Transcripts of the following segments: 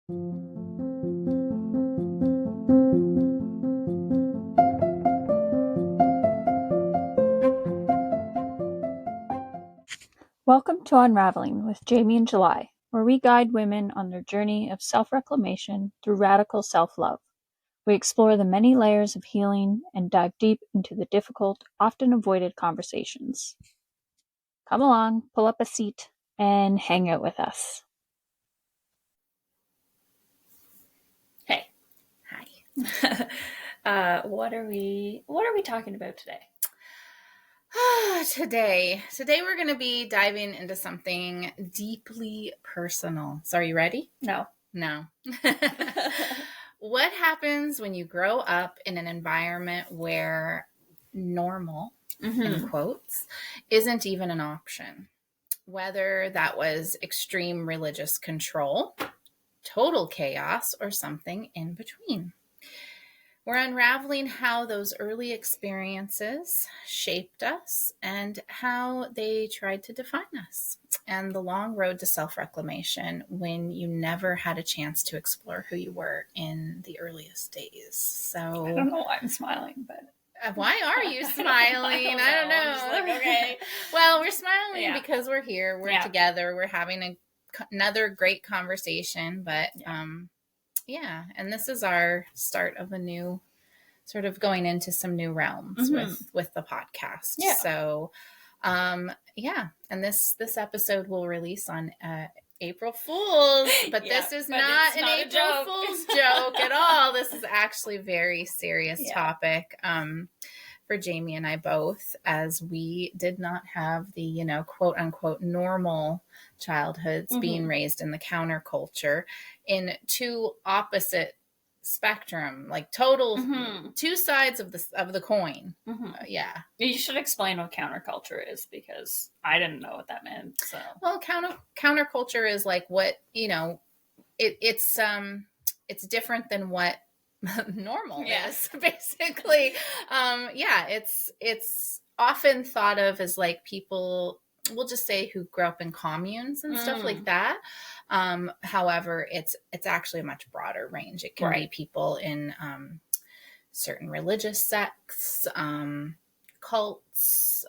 Welcome to Unraveling with Jamie and July, where we guide women on their journey of self-reclamation through radical self-love. We explore the many layers of healing and dive deep into the difficult, often avoided conversations. Come along, pull up a seat, and hang out with us. Hey. Hi. What are we talking about today? Today we're going to be diving into something deeply personal. So are you ready? No. What happens when you grow up in an environment where normal, in quotes, isn't even an option? Whether that was extreme religious control, total chaos, or something in between. We're unraveling how those early experiences shaped us and how they tried to define us, and the long road to self-reclamation when you never had a chance to explore who you were in the earliest days. So I don't know why I'm smiling, but why are you smiling? I don't know. I'm just like, okay. Well, we're smiling because we're here. We're together. We're having another great conversation. But and this is our start of a new, sort of going into some new realms with the podcast. Yeah. So, and this episode will release on April Fool's, but this is not an April Fool's joke at all. This is actually a very serious topic for Jamie and I both, as we did not have the, quote unquote, normal childhoods, being raised in the counterculture in two opposite spectrum, like total two sides of the coin. You should explain what counterculture is, because I didn't know what that meant. So, well, counterculture is like what, it's different than what normal is, basically. It's often thought of as like people, we'll just say, who grew up in communes and stuff like that. However, it's actually a much broader range. It can be people in certain religious sects, cults,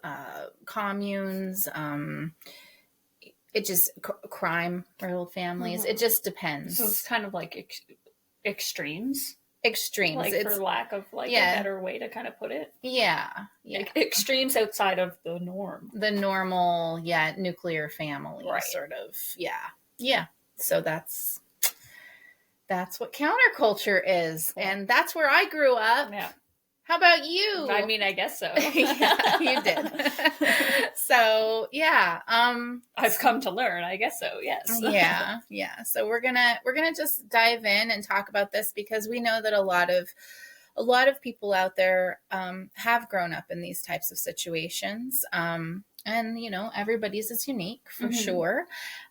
communes, it just crime, real families. It just depends. So it's kind of like extremes. Like, for lack of a better way to kind of put it. Extremes outside of the norm. The normal, nuclear family, sort of. So that's what counterculture is. Cool. And that's where I grew up. Yeah. How about you? I mean, I guess so. Yeah, you did. So, I've come to learn, I guess so, yes. Yeah. So we're gonna just dive in and talk about this, because we know that a lot of people out there have grown up in these types of situations. And, everybody's is unique for sure.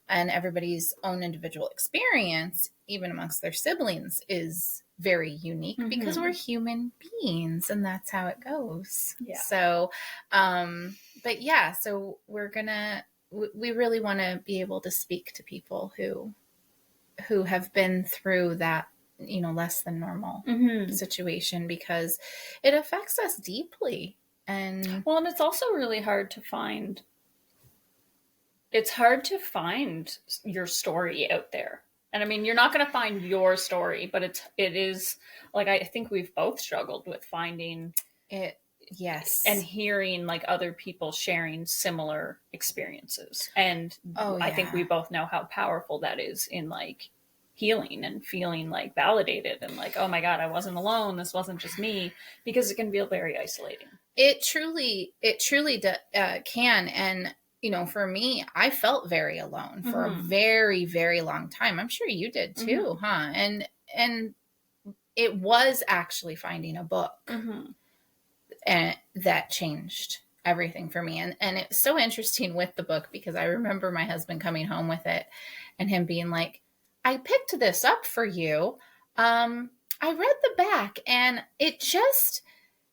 And everybody's own individual experience, even amongst their siblings, is very unique, because we're human beings, and that's how it goes. So so we really want to be able to speak to people who have been through that, less than normal situation, because it affects us deeply. And it's also really hard to find. It's hard to find your story out there. And I mean, you're not going to find your story, but it is like, I think we've both struggled with finding it. Yes. And hearing like other people sharing similar experiences. And I think we both know how powerful that is in like healing and feeling like validated and like, oh my God, I wasn't alone. This wasn't just me, because it can feel very isolating. It truly can. And for me, I felt very alone for a very, very long time. I'm sure you did too, huh? And it was actually finding a book and that changed everything for me. And it's so interesting with the book, because I remember my husband coming home with it and him being like, I picked this up for you. I read the back, and it just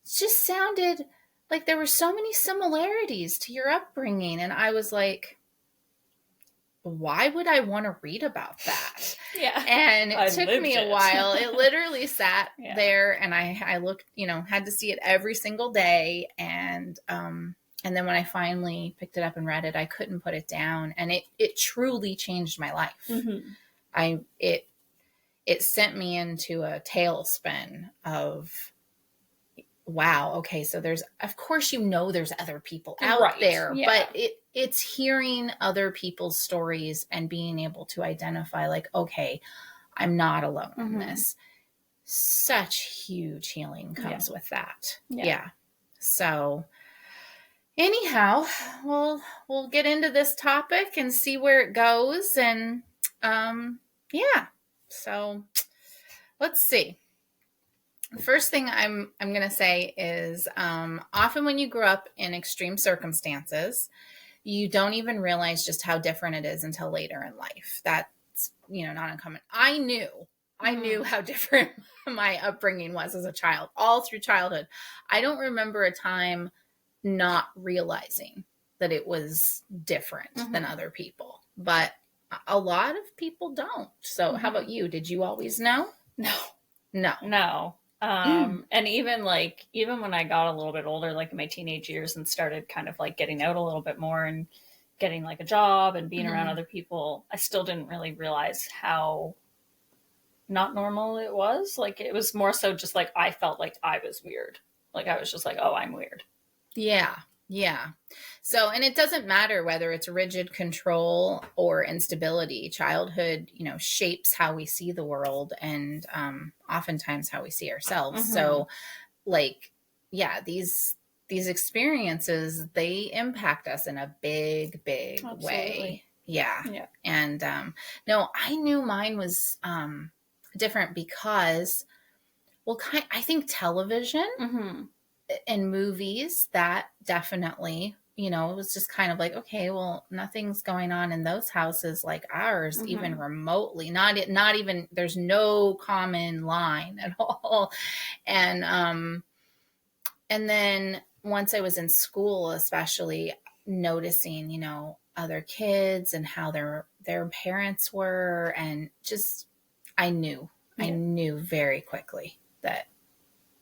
sounded like there were so many similarities to your upbringing. And I was like, why would I want to read about that? Yeah. And it took me a while. It literally sat Yeah. there, and I looked, had to see it every single day. And then when I finally picked it up and read it, I couldn't put it down. And it truly changed my life. Mm-hmm. It sent me into a tailspin of, wow, okay, so there's, of course, there's other people out there, but it's hearing other people's stories and being able to identify, like, okay, I'm not alone in this. Such huge healing comes with that. Yeah. So anyhow, we'll get into this topic and see where it goes. And so let's see. The first thing I'm going to say is often when you grow up in extreme circumstances, you don't even realize just how different it is until later in life. That's, not uncommon. I knew how different my upbringing was as a child, all through childhood. I don't remember a time not realizing that it was different than other people, but a lot of people don't. So how about you? Did you always know? No. And even when I got a little bit older, like in my teenage years, and started kind of like getting out a little bit more and getting like a job and being around other people, I still didn't really realize how not normal it was. Like, it was more so just like I felt like I was weird. Like, I was just like, oh, I'm weird. Yeah. So, and it doesn't matter whether it's rigid control or instability. Childhood, shapes how we see the world, and oftentimes how we see ourselves. So, like, these experiences, they impact us in a big way. Yeah. And no, I knew mine was different because, I think television and movies, that definitely, it was just kind of like, okay, well, nothing's going on in those houses like ours, even remotely. Not even, there's no common line at all. And then once I was in school, especially noticing, other kids and how their parents were, and just, I knew very quickly that,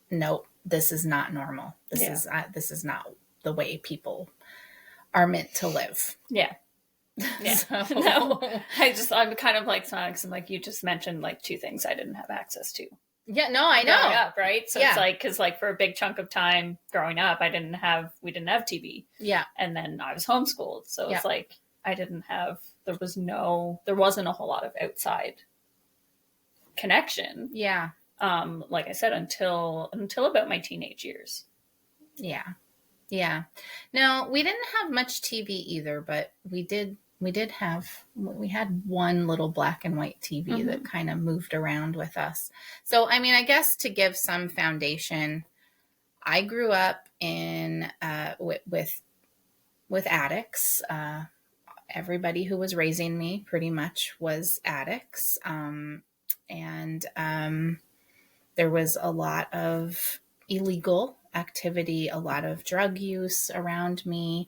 nope, this is not normal. This is not the way people are meant to live. Yeah. So. No, I'm kind of like smiling because I'm like, you just mentioned like two things I didn't have access to. Yeah, no, I know. Growing up, right? So it's like, because like for a big chunk of time growing up, we didn't have TV. Yeah. And then I was homeschooled. So it's like, there wasn't a whole lot of outside connection. Yeah. Like I said, until about my teenage years. Yeah. No, we didn't have much TV either, but we had one little black and white TV that kind of moved around with us. So, I mean, I guess to give some foundation, I grew up in with addicts. Everybody who was raising me pretty much was addicts. And there was a lot of illegal activity, a lot of drug use around me,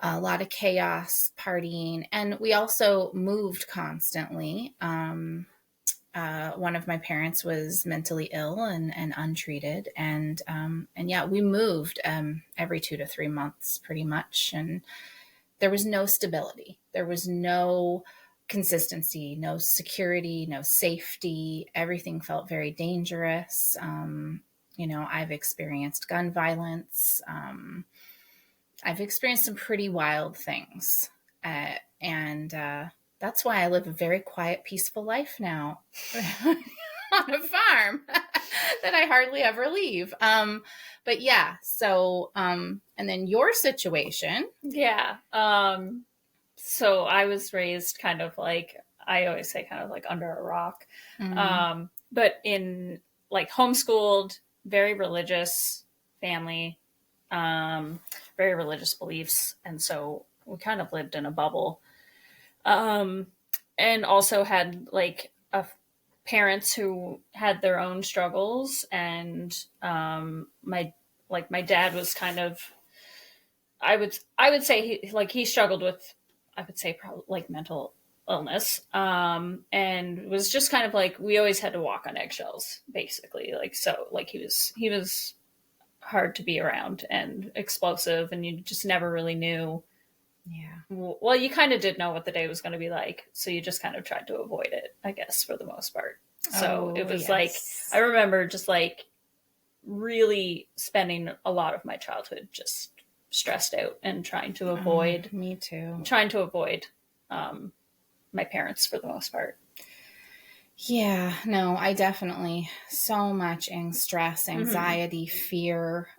a lot of chaos, partying, and we also moved constantly. One of my parents was mentally ill and untreated, and we moved every 2 to 3 months, pretty much, and there was no stability. There was no consistency, no security, no safety. Everything felt very dangerous. I've experienced gun violence. I've experienced some pretty wild things. And that's why I live a very quiet, peaceful life now on a farm that I hardly ever leave. But yeah, so, and then your situation. Yeah. So I was raised kind of like, I always say kind of like under a rock. But in like homeschooled, very religious family, very religious beliefs. And so we kind of lived in a bubble. And also had like parents who had their own struggles. And my dad was kind of, I would say he struggled with I would say probably like mental illness, and was just kind of like, we always had to walk on eggshells, basically. Like, so like he was hard to be around and explosive, and you just never really knew. Yeah. Well, you kind of did know what the day was going to be like, so you just kind of tried to avoid it, I guess, for the most part. So it was like, I remember just like really spending a lot of my childhood just stressed out and trying to avoid me too. Trying to avoid my parents for the most part. Yeah, no, I definitely so much stress, anxiety, fear.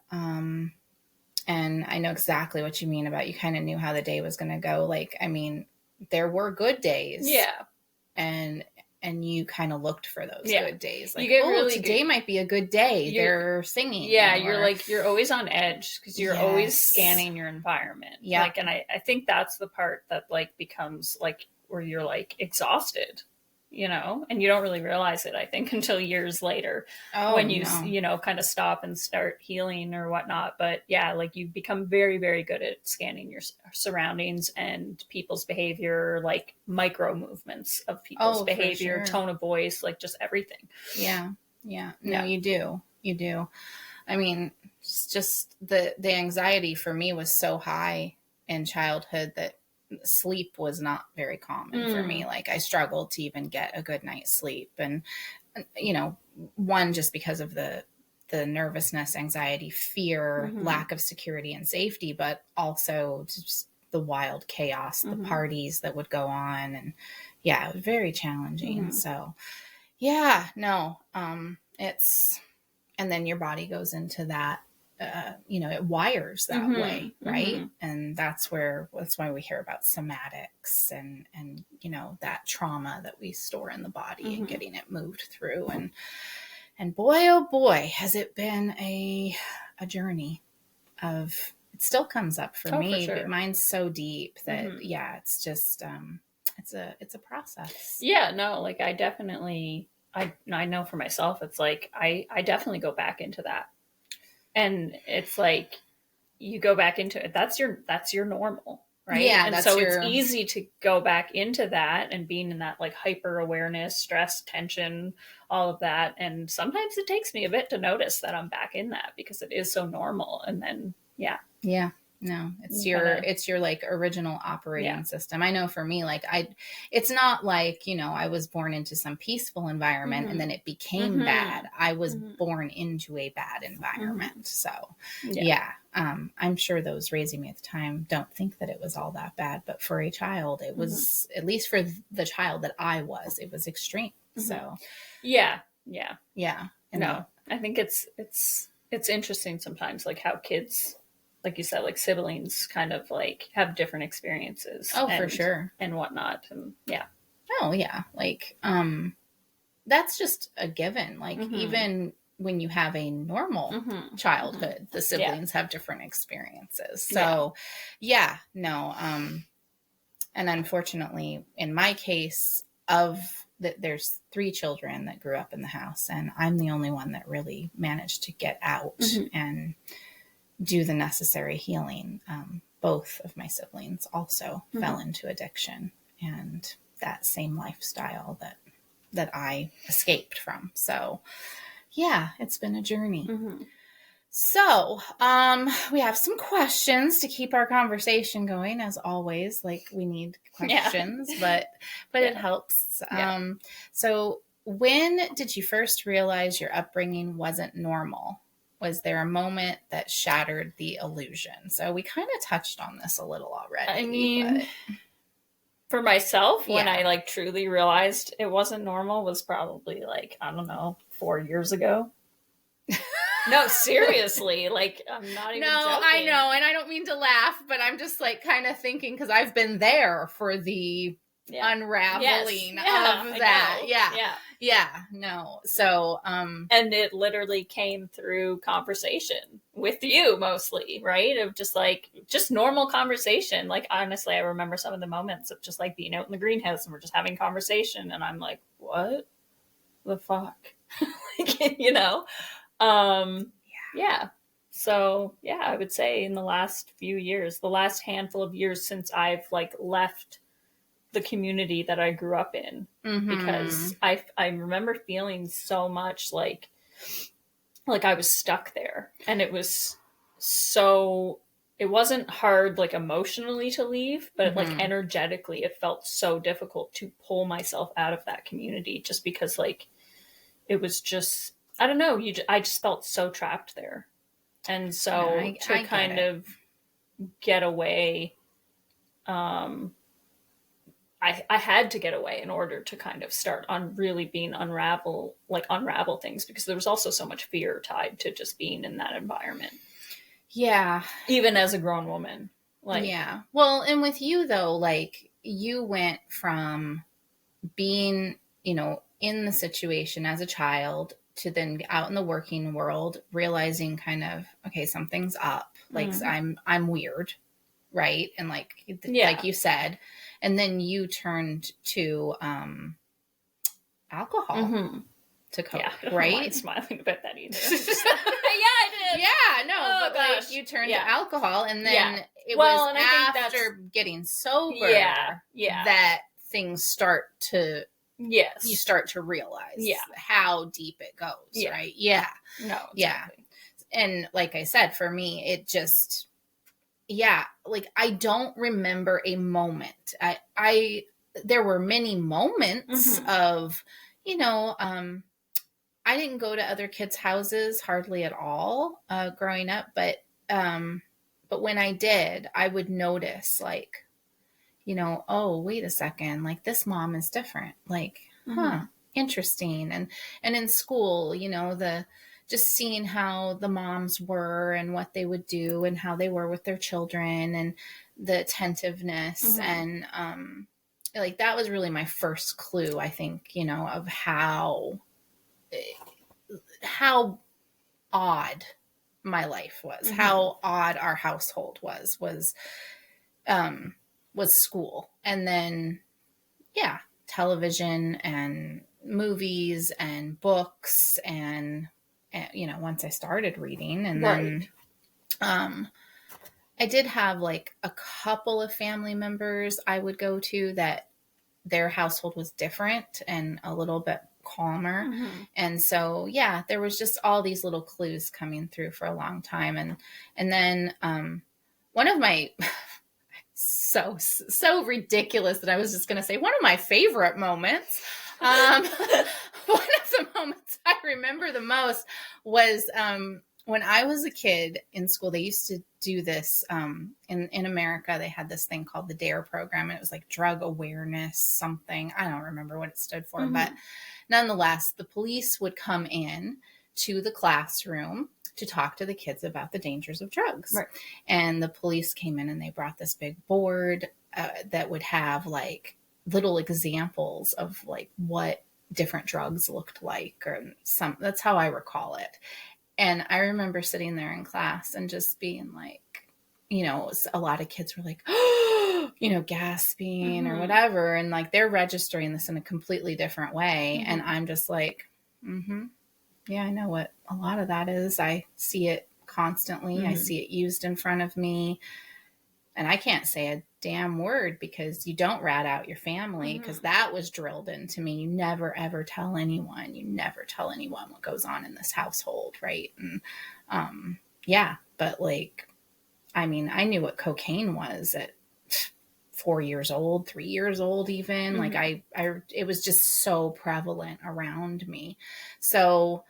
And I know exactly what you mean about, you kind of knew how the day was going to go. Like, I mean, there were good days. Yeah. And you kind of looked for those good days. Like, you get really today might be a good day. They're singing. Yeah, you're always on edge because you're always scanning your environment. Yeah. Like, and I think that's the part that like becomes like where you're like exhausted, you know, and you don't really realize it, I think, until years later when you, you know, kind of stop and start healing or whatnot. But yeah, like you become very, very good at scanning your surroundings and people's behavior, like micro movements of people's behavior, tone of voice, like just everything. Yeah. Yeah. No, you do. You do. I mean, it's just the anxiety for me was so high in childhood that sleep was not very common for me. Like, I struggled to even get a good night's sleep. And, you know, one, just because of the nervousness, anxiety, fear, lack of security and safety, but also just the wild chaos, the parties that would go on. And yeah, it was very challenging. So yeah, no, it's, and then your body goes into that, you know, it wires that way, right? And that's why we hear about somatics and, you know, that trauma that we store in the body and getting it moved through. And boy, oh boy, has it been a journey of, it still comes up for me, for sure. But mine's so deep that, yeah, it's just, it's a process. Yeah, no, like I definitely, I know for myself, it's like, I definitely go back into that. And it's like, you go back into it. That's your normal, right? Yeah. And so it's easy to go back into that and being in that like hyper awareness, stress, tension, all of that. And sometimes it takes me a bit to notice that I'm back in that because it is so normal. And then, yeah. Yeah. No, it's your like original operating system. I know for me, like it's not like, you know, I was born into some peaceful environment and then it became bad. I was born into a bad environment. So yeah. I'm sure those raising me at the time don't think that it was all that bad, but for a child, it was, at least for the child that I was, it was extreme. So yeah. And no, I think it's interesting sometimes, like how kids, like you said, like siblings kind of like have different experiences. Oh, for sure. And whatnot. And yeah. Oh yeah. Like, that's just a given. Like even when you have a normal childhood, the siblings have different experiences. So yeah, no. And unfortunately in my case there's 3 children that grew up in the house and I'm the only one that really managed to get out and do the necessary healing. Both of my siblings also fell into addiction and that same lifestyle that I escaped from. So yeah, it's been a journey. So, we have some questions to keep our conversation going, as always. Like, we need questions, but it helps. So when did you first realize your upbringing wasn't normal? Was there a moment that shattered the illusion? So we kind of touched on this a little already. I mean, for myself, when I like truly realized it wasn't normal was probably like, I don't know, 4 years ago. No, seriously, like I'm not even joking. I know, and I don't mean to laugh, but I'm just like kind of thinking because I've been there for the unraveling of that. Yeah. No. So, and it literally came through conversation with you mostly, right? Of just normal conversation. Like, honestly, I remember some of the moments of just like being out in the greenhouse and we're just having conversation and I'm like, what the fuck? Like, you know? Yeah. So yeah, I would say in the last few years, the last handful of years since I've like left the community that I grew up in, because I remember feeling so much like I was stuck there, and it was so, it wasn't hard like emotionally to leave, but like energetically it felt so difficult to pull myself out of that community, just because like it was just, I don't know, I just felt so trapped there. And so to kind of get away, I had to get away in order to kind of start on really being unravel things, because there was also so much fear tied to just being in that environment. Yeah. Even as a grown woman. Yeah. Well, and with you though, like you went from being, in the situation as a child to then out in the working world, realizing kind of, okay, something's up. Like I'm weird. Right. And like you said, and then you turned to alcohol to cope, right? I'm smiling about that either. Yeah, I did. Yeah, no, but gosh. Like you turned to alcohol, and then it was after getting sober that things start to, you start to realize how deep it goes, right? Yeah. No, exactly. Yeah. And like I said, for me, it just, like I don't remember a moment. There were many moments of, I didn't go to other kids' houses hardly at all growing up, but when I did, I would notice like, oh, wait a second, like this mom is different. Like, interesting. And in school, just seeing how the moms were and what they would do and how they were with their children and the attentiveness and like that was really my first clue, I think, of how odd my life was, how odd our household was school. And then, television and movies and books and once I started reading and then, I did have like a couple of family members I would go to that their household was different and a little bit calmer. And so, there was just all these little clues coming through for a long time. And then, one of my, so ridiculous that I was just going to say one of my favorite moments. One of the moments I remember the most was, when I was a kid in school, they used to do this in America. They had this thing called the DARE program. And it was like drug awareness, something. I don't remember what it stood for, but nonetheless, the police would come in to the classroom to talk to the kids about the dangers of drugs. Right. And the police came in and they brought this big board that would have like little examples of like what different drugs looked like, or that's how I recall it. And I remember sitting there in class and just being like, a lot of kids were like, gasping or whatever. And like, they're registering this in a completely different way. And I'm just like, yeah, I know what a lot of that is. I see it constantly. I see it used in front of me. And I can't say a damn word because you don't rat out your family, because that was drilled into me. You never, ever tell anyone. You never tell anyone what goes on in this household, right? And but like, I mean, I knew what cocaine was at 4 years old, 3 years old even. Like it was just so prevalent around me. So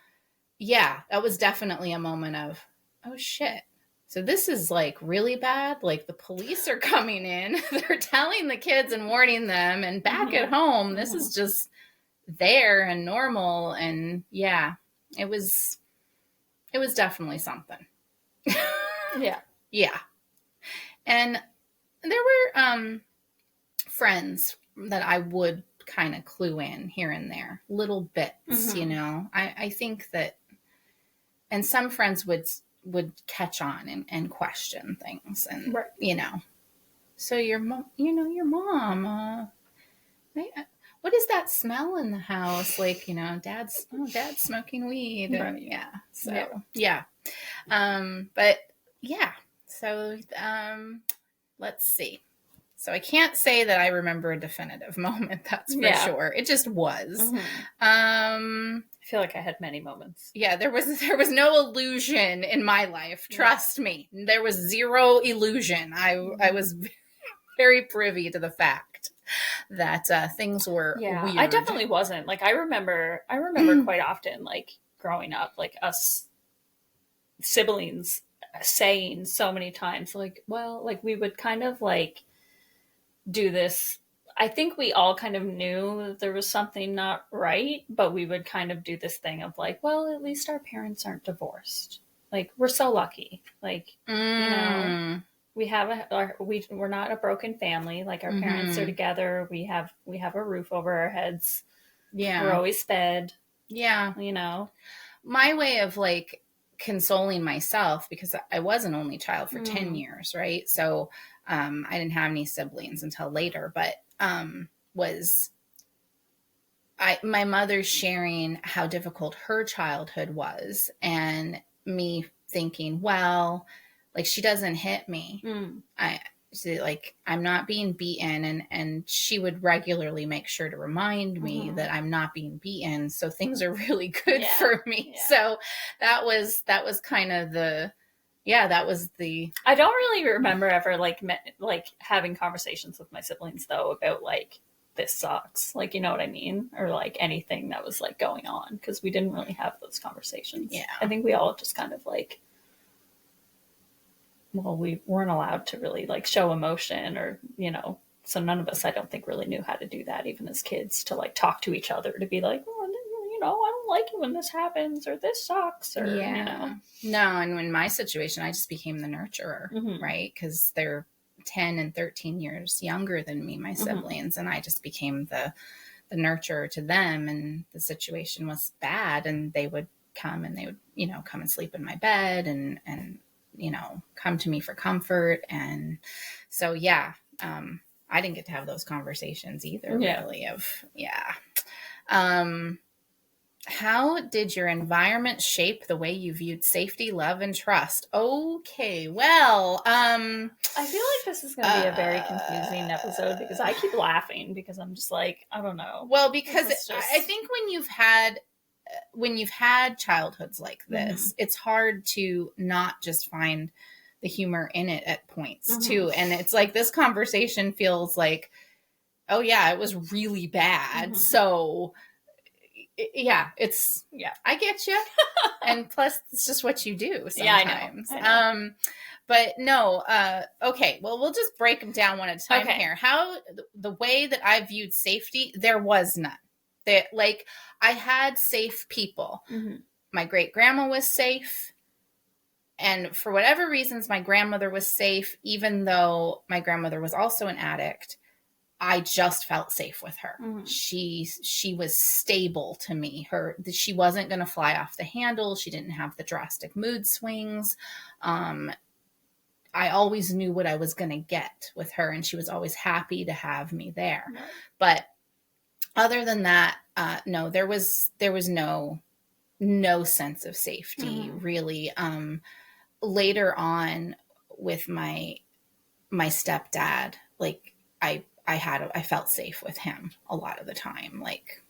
that was definitely a moment of, oh shit. So this is like really bad. Like the police are coming in, they're telling the kids and warning them, and back at home, this is just there and normal. And it was definitely something. Yeah. And there were friends that I would kind of clue in here and there, little bits, I think that, and some friends would catch on and question things, and so your mom, your mom, what is that smell in the house? Like, dad's smoking weed. And, Right. yeah. So, yeah. But yeah. So, let's see. So I can't say that I remember a definitive moment. That's for sure. It just was. I feel like I had many moments. Yeah, there was no illusion in my life. Trust me, there was zero illusion. I was very privy to the fact that things were weird. I definitely wasn't. Like I remember quite often, like growing up, like us siblings saying so many times, like, well, like we would kind of like do this. I think we all kind of knew that there was something not right, but we would kind of do this thing of like, well, at least our parents aren't divorced. Like we're so lucky. Like, we have we're not a broken family. Like our parents are together. We have a roof over our heads. Yeah. We're always fed. Yeah. My way of like consoling myself, because I was an only child for 10 years, right? So I didn't have any siblings until later, but was my mother sharing how difficult her childhood was, and me thinking, well, like she doesn't hit me. I'm not being beaten, and she would regularly make sure to remind me that I'm not being beaten, so things are really good for me. So that was kind of that was the. I don't really remember ever like having conversations with my siblings though about like this sucks, like, you know what I mean, or like anything that was like going on, because we didn't really have those conversations. I think we all just kind of like, well, we weren't allowed to really like show emotion, or so none of us, I don't think, really knew how to do that even as kids, to like talk to each other, to be like, oh, I don't like it when this happens, or this sucks, or no. And in my situation, I just became the nurturer, right? Because they're 10 and 13 years younger than me, my siblings, and I just became the nurturer to them. And the situation was bad, and they would come and they would come and sleep in my bed, and come to me for comfort. And so I didn't get to have those conversations either, really, of how did your environment shape the way you viewed safety, love, and trust? Okay, well, I feel like this is going to be a very confusing episode, because I keep laughing because I'm just like, I don't know. Well, because I think when you've had childhoods like this, it's hard to not just find the humor in it at points too. And it's like, this conversation feels like, oh yeah, it was really bad. So I get you. And plus it's just what you do sometimes. I know. But no, okay, well, we'll just break them down one at a time here. How the way that I viewed safety, there was none. That, like, I had safe people. My great grandma was safe. And for whatever reasons, my grandmother was safe, even though my grandmother was also an addict. I just felt safe with her. She was stable to me. She wasn't going to fly off the handle. She didn't have the drastic mood swings. I always knew what I was going to get with her, and she was always happy to have me there. Right. But other than that, no, there was no sense of safety, really. Later on with my stepdad, like I felt safe with him a lot of the time. Like,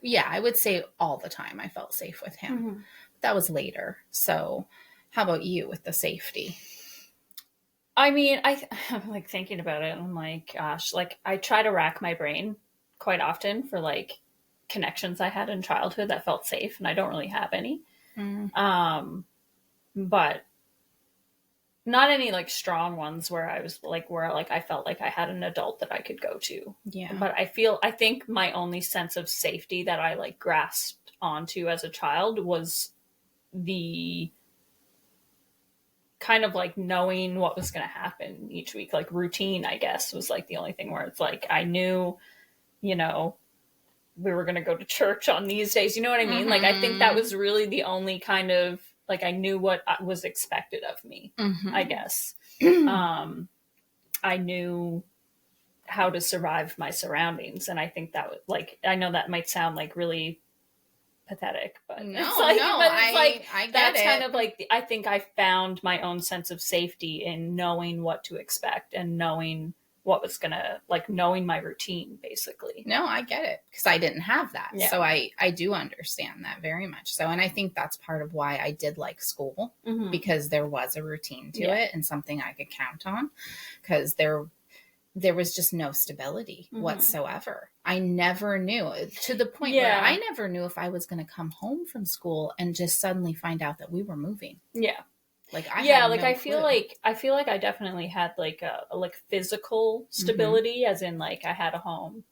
I would say all the time I felt safe with him. That was later. So how about you with the safety? I mean, I'm like thinking about it, and I'm like, gosh, like I try to rack my brain quite often for like connections I had in childhood that felt safe, and I don't really have any. But not any like strong ones where I was like, where like I felt like I had an adult that I could go to. Yeah. But I think my only sense of safety that I like grasped onto as a child was the kind of like knowing what was going to happen each week. Like routine, I guess, was like the only thing where it's like I knew, we were going to go to church on these days. You know what I mean? Like, I think that was really the only kind of, like, I knew what was expected of me, I guess. I knew how to survive my surroundings. And I think that was like, I know that might sound like really pathetic, but No, it's like, no, but it's like, I get that's it. kind of like, I think I found my own sense of safety in knowing what to expect and knowing what was gonna, like, knowing my routine, basically. No, I get it, because I didn't have that. Yeah. So I do understand that very much so. And I think that's part of why I did like school, because there was a routine to it and something I could count on, because there was just no stability whatsoever. I never knew, to the point where I never knew if I was going to come home from school and just suddenly find out that we were moving. Yeah. Like I had like no I clue. feel like I definitely had like a like physical stability, as in like I had a home.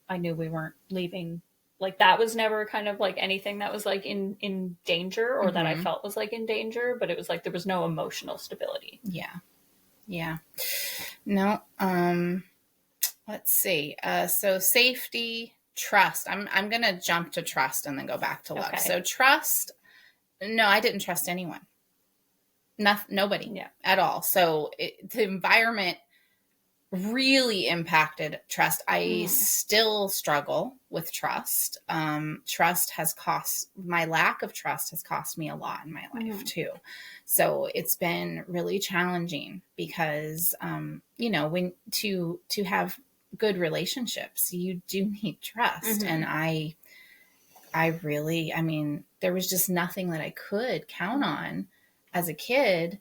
I knew we weren't leaving. Like that was never kind of like anything that was like in danger, or that I felt was like in danger, but it was like there was no emotional stability. Yeah. No. Let's see. So safety, trust. I'm gonna jump to trust and then go back to love. Okay. So trust. No, I didn't trust anyone. Nobody at all. So the environment really impacted trust. I still struggle with trust. Trust has cost, my lack of trust has cost me a lot in my life too. So it's been really challenging because, when to have good relationships, you do need trust. And I really, there was just nothing that I could count on as a kid.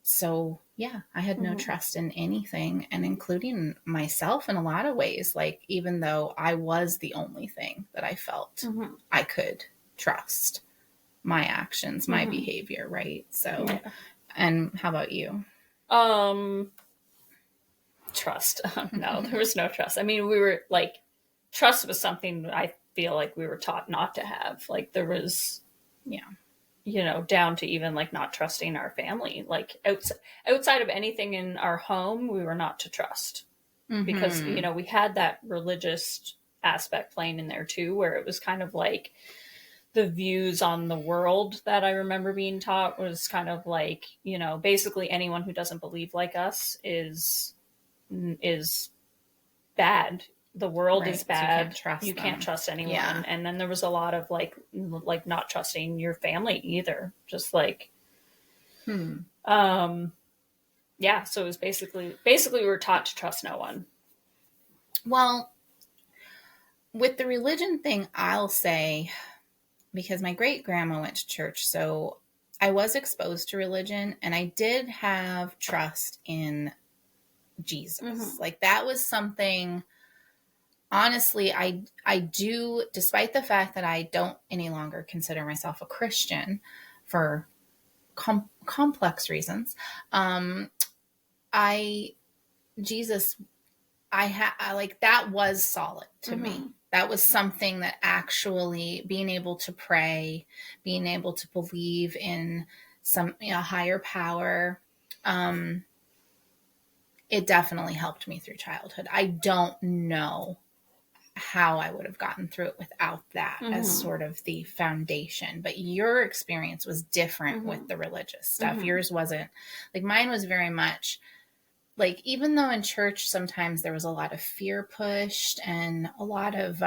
So yeah, I had no trust in anything, and including myself in a lot of ways. Like, even though I was the only thing that I felt I could trust, my actions, my behavior. Right. So, and how about you? Trust. No, there was no trust. I mean, we were like, trust was something I feel like we were taught not to have. Like there was, down to even like not trusting our family. Like outside of anything in our home, we were not to trust because, we had that religious aspect playing in there too, where it was kind of like the views on the world that I remember being taught was kind of like, basically anyone who doesn't believe like us is bad. The world is bad. You can't trust anyone. Yeah. And then there was a lot of like not trusting your family either. Just like, so it was basically we were taught to trust no one. Well, with the religion thing, I'll say, because my great grandma went to church, so I was exposed to religion, and I did have trust in Jesus. Like that was something, honestly, I do, despite the fact that I don't any longer consider myself a Christian for complex reasons. Jesus, like that was solid to me. That was something that actually, being able to pray, being able to believe in some higher power, it definitely helped me through childhood. I don't know how I would have gotten through it without that as sort of the foundation. But your experience was different with the religious stuff. Yours wasn't. Like mine was very much like, even though in church sometimes there was a lot of fear pushed and a lot of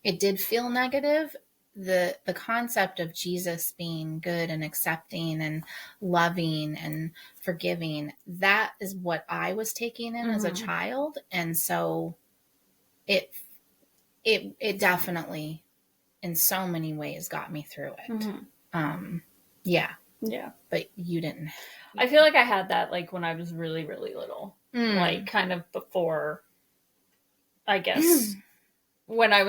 it did feel negative, the concept of Jesus being good and accepting and loving and forgiving, that is what I was taking in as a child. And so it definitely in so many ways got me through it. Yeah. But you didn't. I feel like I had that like when I was really, really little, like kind of before, I guess, when I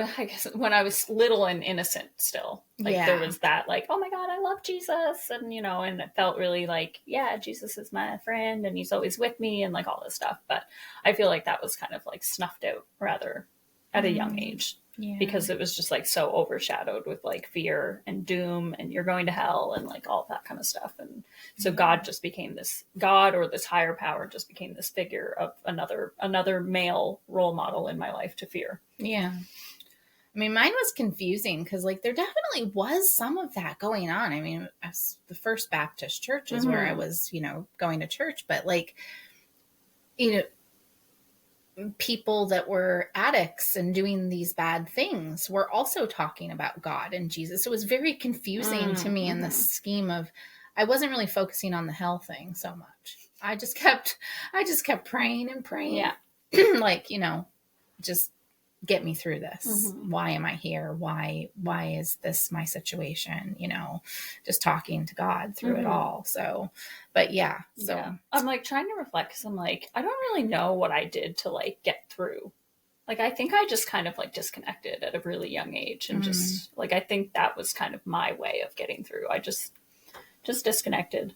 was little and innocent still. Like there was that like, oh my God, I love Jesus. And, and it felt really like, yeah, Jesus is my friend and he's always with me and like all this stuff. But I feel like that was kind of like snuffed out rather at a young age. Yeah. Because it was just like so overshadowed with like fear and doom and you're going to hell and like all that kind of stuff. And so God just became this God, or this higher power just became this figure of another male role model in my life to fear. Yeah. I mean, mine was confusing because like there definitely was some of that going on. I mean, the First Baptist Church is where I was, going to church, but like, people that were addicts and doing these bad things were also talking about God and Jesus. It was very confusing to me in the scheme of, I wasn't really focusing on the hell thing so much. I just kept praying and praying. Yeah. Like, just get me through this. Why am I here? Why is this my situation? Just talking to God through it all. So, but yeah. So yeah. I'm like trying to reflect because I'm like, I don't really know what I did to like get through. Like, I think I just kind of like disconnected at a really young age and just like, I think that was kind of my way of getting through. I just disconnected.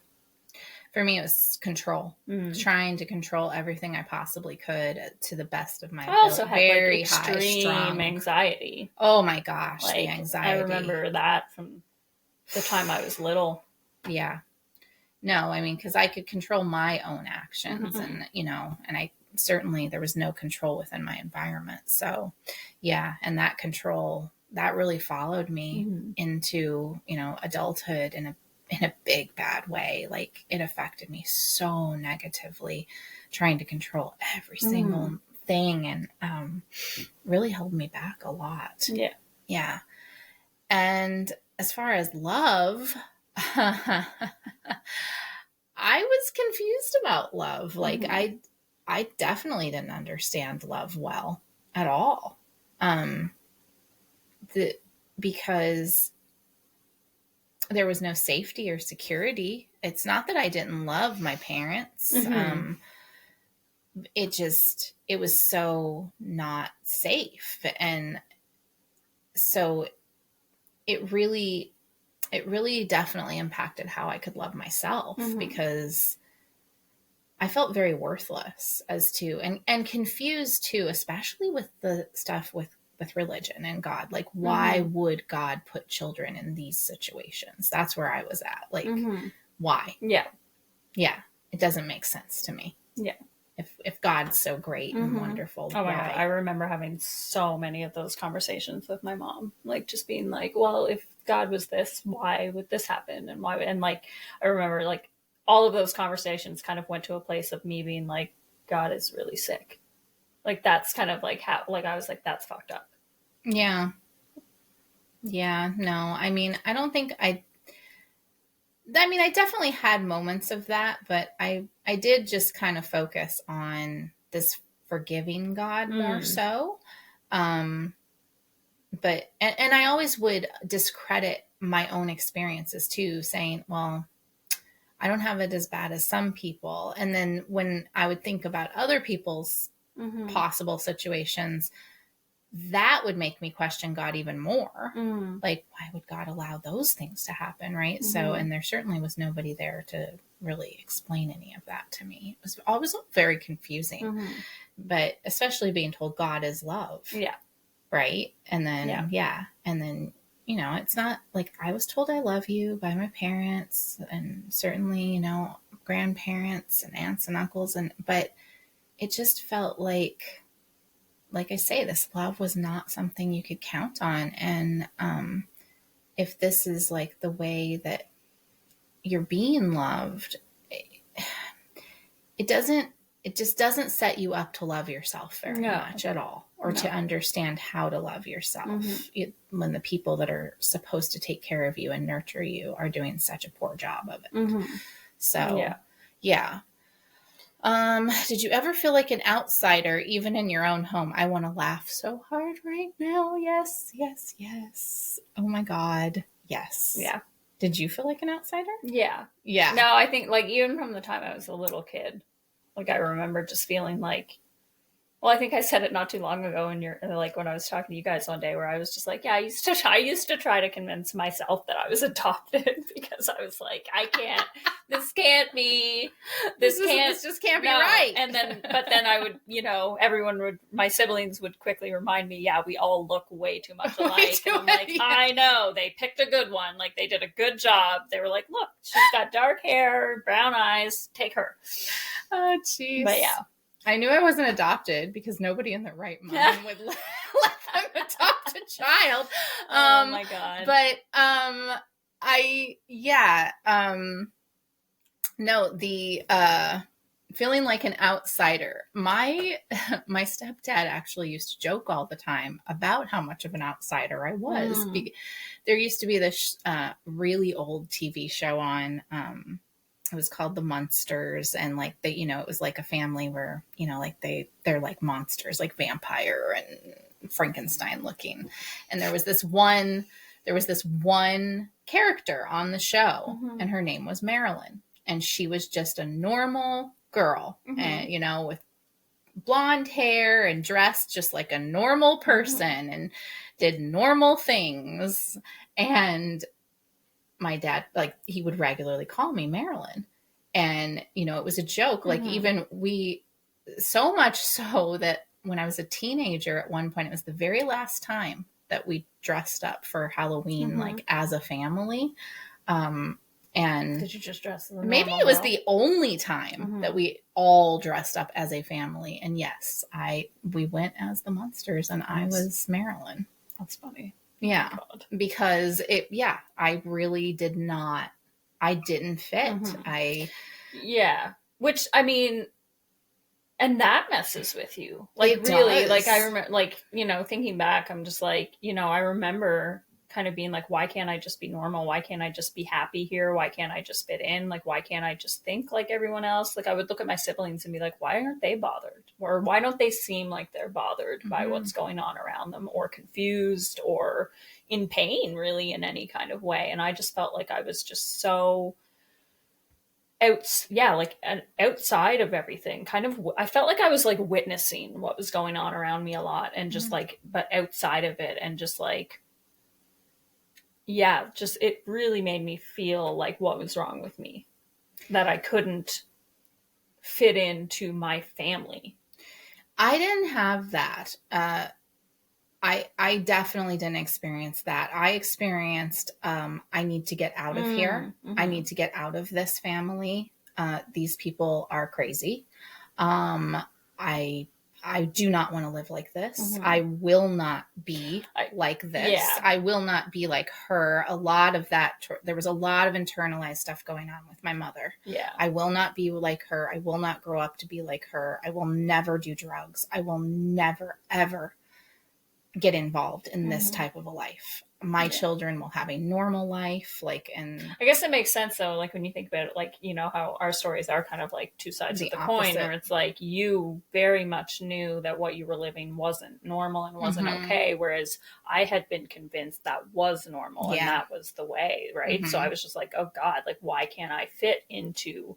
For me, it was control, trying to control everything I possibly could to the best of my ability. I also had very like extreme anxiety. Oh my gosh, like, the anxiety. I remember that from the time I was little. Yeah. No, I mean, because I could control my own actions and, and I certainly, there was no control within my environment. So yeah. And that control, that really followed me into, adulthood in a big bad way. Like, it affected me so negatively, trying to control every single thing, and really held me back a lot. Yeah. And as far as love, I was confused about love. Like, I definitely didn't understand love well at all. Because there was no safety or security. It's not that I didn't love my parents. It was so not safe. And so it really definitely impacted how I could love myself, because I felt very worthless and confused too, especially with the stuff with religion and God. Like, why would God put children in these situations? That's where I was at. Like, why? Yeah. It doesn't make sense to me. Yeah. If God's so great and wonderful. Oh my God. I remember having so many of those conversations with my mom, like just being like, well, if God was this, why would this happen? And why? And like, I remember like all of those conversations kind of went to a place of me being like, God is really sick. Like, that's kind of like how, like, I was like, that's fucked up. Yeah. Yeah. No, I mean, I don't think I definitely had moments of that, but I did just kind of focus on this forgiving God more so. But, and I always would discredit my own experiences too, saying, well, I don't have it as bad as some people. And then when I would think about other people's possible situations, that would make me question God even more. Like, why would God allow those things to happen? Right. So, and there certainly was nobody there to really explain any of that to me. It was always very confusing, but especially being told God is love. Yeah. Right. And then, and then, it's not like I was told I love you by my parents and certainly, grandparents and aunts and uncles. But it just felt like I say, this love was not something you could count on. And if this is like the way that you're being loved, it just doesn't set you up to love yourself very much at all, or to understand how to love yourself when the people that are supposed to take care of you and nurture you are doing such a poor job of it. So, yeah. Did you ever feel like an outsider, even in your own home? I want to laugh so hard right now. Yes, yes, yes. Oh my God. Yes. Yeah. Did you feel like an outsider? Yeah. Yeah. No, I think like even from the time I was a little kid, like I remember just feeling like, well, I think I said it not too long ago when I was talking to you guys one day, where I was just like, yeah, I used to try to convince myself that I was adopted, because I was like, I can't, this can't be, this just can't be right. And then, but then I would, my siblings would quickly remind me, yeah, we all look way too much alike. And I'm like, I know, they picked a good one. Like, they did a good job. They were like, look, she's got dark hair, brown eyes, take her. Oh, jeez. But yeah. I knew I wasn't adopted, because nobody in their right mind would let them adopt a child. Oh my God. But, no, feeling like an outsider. My stepdad actually used to joke all the time about how much of an outsider I was. There used to be this really old TV show on. It was called The Munsters, and like they, it was like a family where like they're like monsters, like vampire and Frankenstein looking. And there was this one character on the show, and her name was Marilyn, and she was just a normal girl, and with blonde hair and dressed just like a normal person, and did normal things. And my dad, like, he would regularly call me Marilyn, and it was a joke. Like, even so much so that when I was a teenager, at one point, it was the very last time that we dressed up for Halloween, like as a family. And did you just dress as a maybe it was the only time that we all dressed up as a family. And yes, we went as the Munsters, and I was Marilyn. That's funny. Yeah, because I really I didn't fit. Which, I mean, and that messes with you. Like, it really does. Like, I remember, like, thinking back, I'm just like, I remember kind of being like, why can't I just be normal? Why can't I just be happy here? Why can't I just fit in? Like, why can't I just think like everyone else? Like, I would look at my siblings and be like, why aren't they bothered? Or why don't they seem like they're bothered by what's going on around them, or confused, or in pain, really, in any kind of way? And I just felt like I was just so outside of everything. Kind of, I felt like I was like witnessing what was going on around me a lot, and just like, but outside of it, and just like, just it really made me feel like what was wrong with me, that I couldn't fit into my family. I didn't have that. I definitely didn't experience that. I experienced, I need to get out of here. I need to get out of this family. These people are crazy. I do not want to live like this. I will not be like this. Yeah. I will not be like her. A lot of that, there was a lot of internalized stuff going on with my mother. Yeah. I will not be like her. I will not grow up to be like her. I will never do drugs. I will never, ever get involved in this type of a life. My children will have a normal life. Like, and I guess it makes sense though, like when you think about it, like, how our stories are kind of like two sides of the coin, where it's like you very much knew that what you were living wasn't normal and wasn't okay, whereas I had been convinced that was normal and that was the way, right? So I was just like, oh God, like, why can't I fit into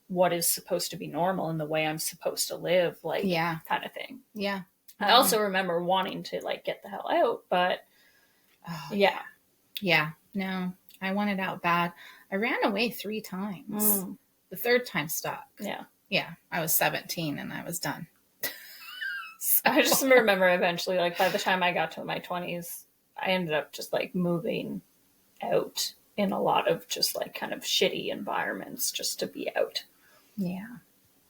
what is supposed to be normal and the way I'm supposed to live, like, kind of thing. Yeah. I also remember wanting to like get the hell out, but no, I wanted out bad. I ran away 3 times. The third time stuck. I was 17 and I was done. So. I just remember eventually, like, by the time I got to my 20s, I ended up just like moving out in a lot of just like kind of shitty environments just to be out.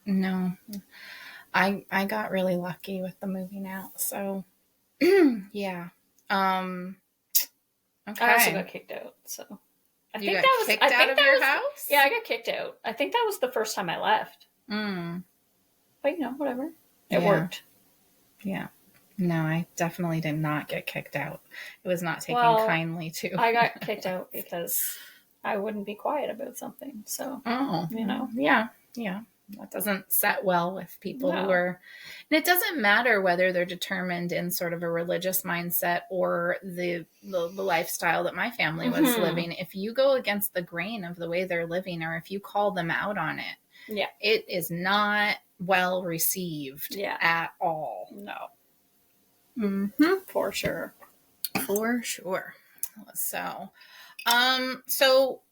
No, I got really lucky with the moving out. So okay. I also got kicked out. So I think that was kicked out of your house? Yeah, I got kicked out. I think that was the first time I left. But whatever. It worked. Yeah. No, I definitely did not get kicked out. It was not taken kindly to. I got kicked out because I wouldn't be quiet about something. So, Yeah. That doesn't set well with people who are, and it doesn't matter whether they're determined in sort of a religious mindset or the lifestyle that my family was living. If you go against the grain of the way they're living, or if you call them out on it, it is not well received at all. No. For sure. So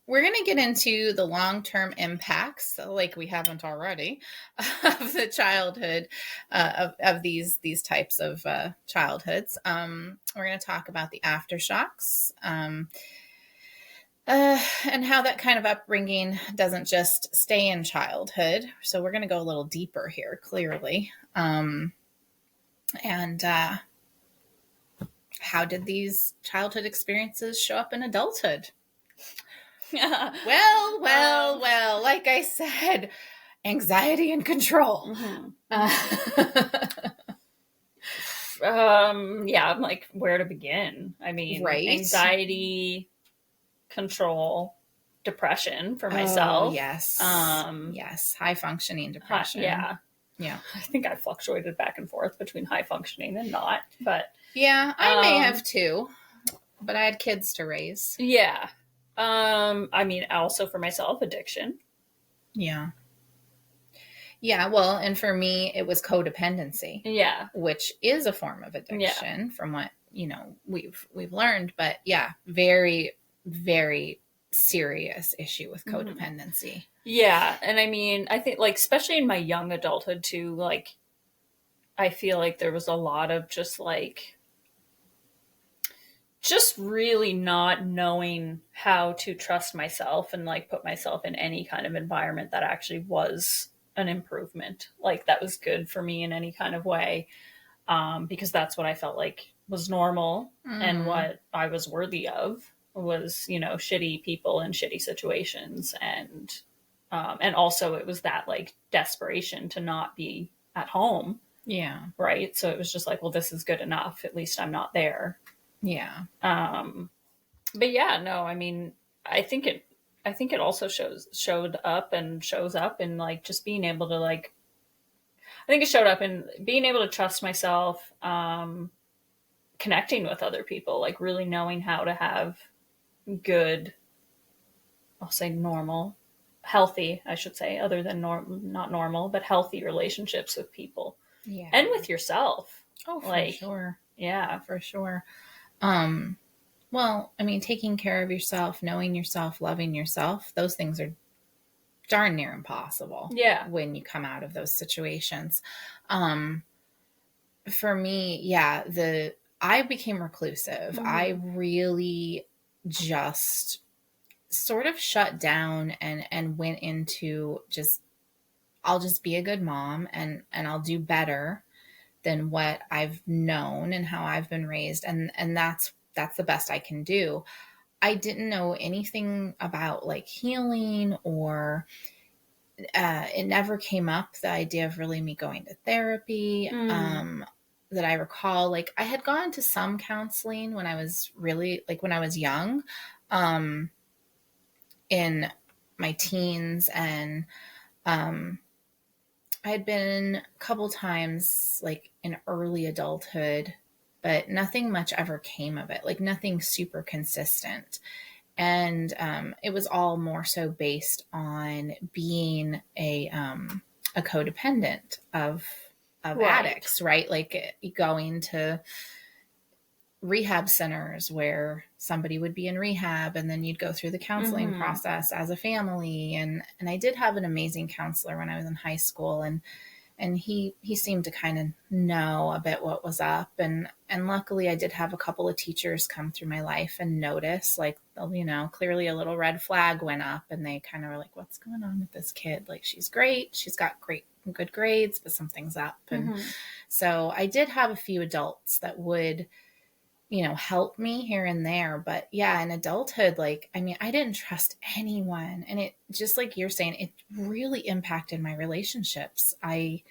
we're going to get into the long-term impacts, like we haven't already, of the childhood, of these types of childhoods. We're going to talk about the aftershocks, and how that kind of upbringing doesn't just stay in childhood. So we're going to go a little deeper here, clearly. And how did these childhood experiences show up in adulthood? Well, like I said, Anxiety and control. Yeah, I'm like, where to begin? I mean, Right? Anxiety, control, depression for myself. Oh, yes. Yes. High functioning depression. Yeah. Yeah. I think I fluctuated back and forth between high functioning and not, but yeah, I may have too, but I had kids to raise. Yeah. I mean, also for myself, addiction. Yeah. Yeah, well, and for me, it was codependency. Yeah. Which is a form of addiction from what, we've learned. But yeah, very, very serious issue with codependency. Yeah. And I mean, I think like, especially in my young adulthood too, like, I feel like there was a lot of just really not knowing how to trust myself and like put myself in any kind of environment that actually was an improvement, like that was good for me in any kind of way, because that's what I felt like was normal and what I was worthy of was, shitty people in shitty situations. And also it was that like desperation to not be at home. Yeah. Right. So it was just like, well, this is good enough. At least I'm not there. Yeah. But yeah, no, I mean, I think it also showed up and shows up in like just being able to like, I think it showed up in being able to trust myself, connecting with other people, like really knowing how to have good, I'll say normal, healthy, I should say, other than not normal, but healthy relationships with people. Yeah. And with yourself. Oh, for sure. Yeah, for sure. Well, I mean, taking care of yourself, knowing yourself, loving yourself, those things are darn near impossible. Yeah. When you come out of those situations. For me, yeah, I became reclusive. I really just sort of shut down and went into just, I'll just be a good mom and I'll do better than what I've known and how I've been raised. And that's the best I can do. I didn't know anything about like healing or it never came up, the idea of really me going to therapy. That I recall, like I had gone to some counseling when I was really like when I was young, in my teens, and I had been a couple times like in early adulthood, but nothing much ever came of it, like nothing super consistent. And it was all more so based on being a codependent of addicts, right? Like going to rehab centers where somebody would be in rehab and then you'd go through the counseling process as a family. And I did have an amazing counselor when I was in high school, and he seemed to kind of know a bit what was up. And luckily I did have a couple of teachers come through my life and notice, like, clearly a little red flag went up, and they kind of were like, what's going on with this kid? Like, she's great. She's got good grades, but something's up. And so I did have a few adults that would, help me here and there. But yeah, in adulthood, like, I mean, I didn't trust anyone. And it, just like you're saying, it really impacted my relationships. I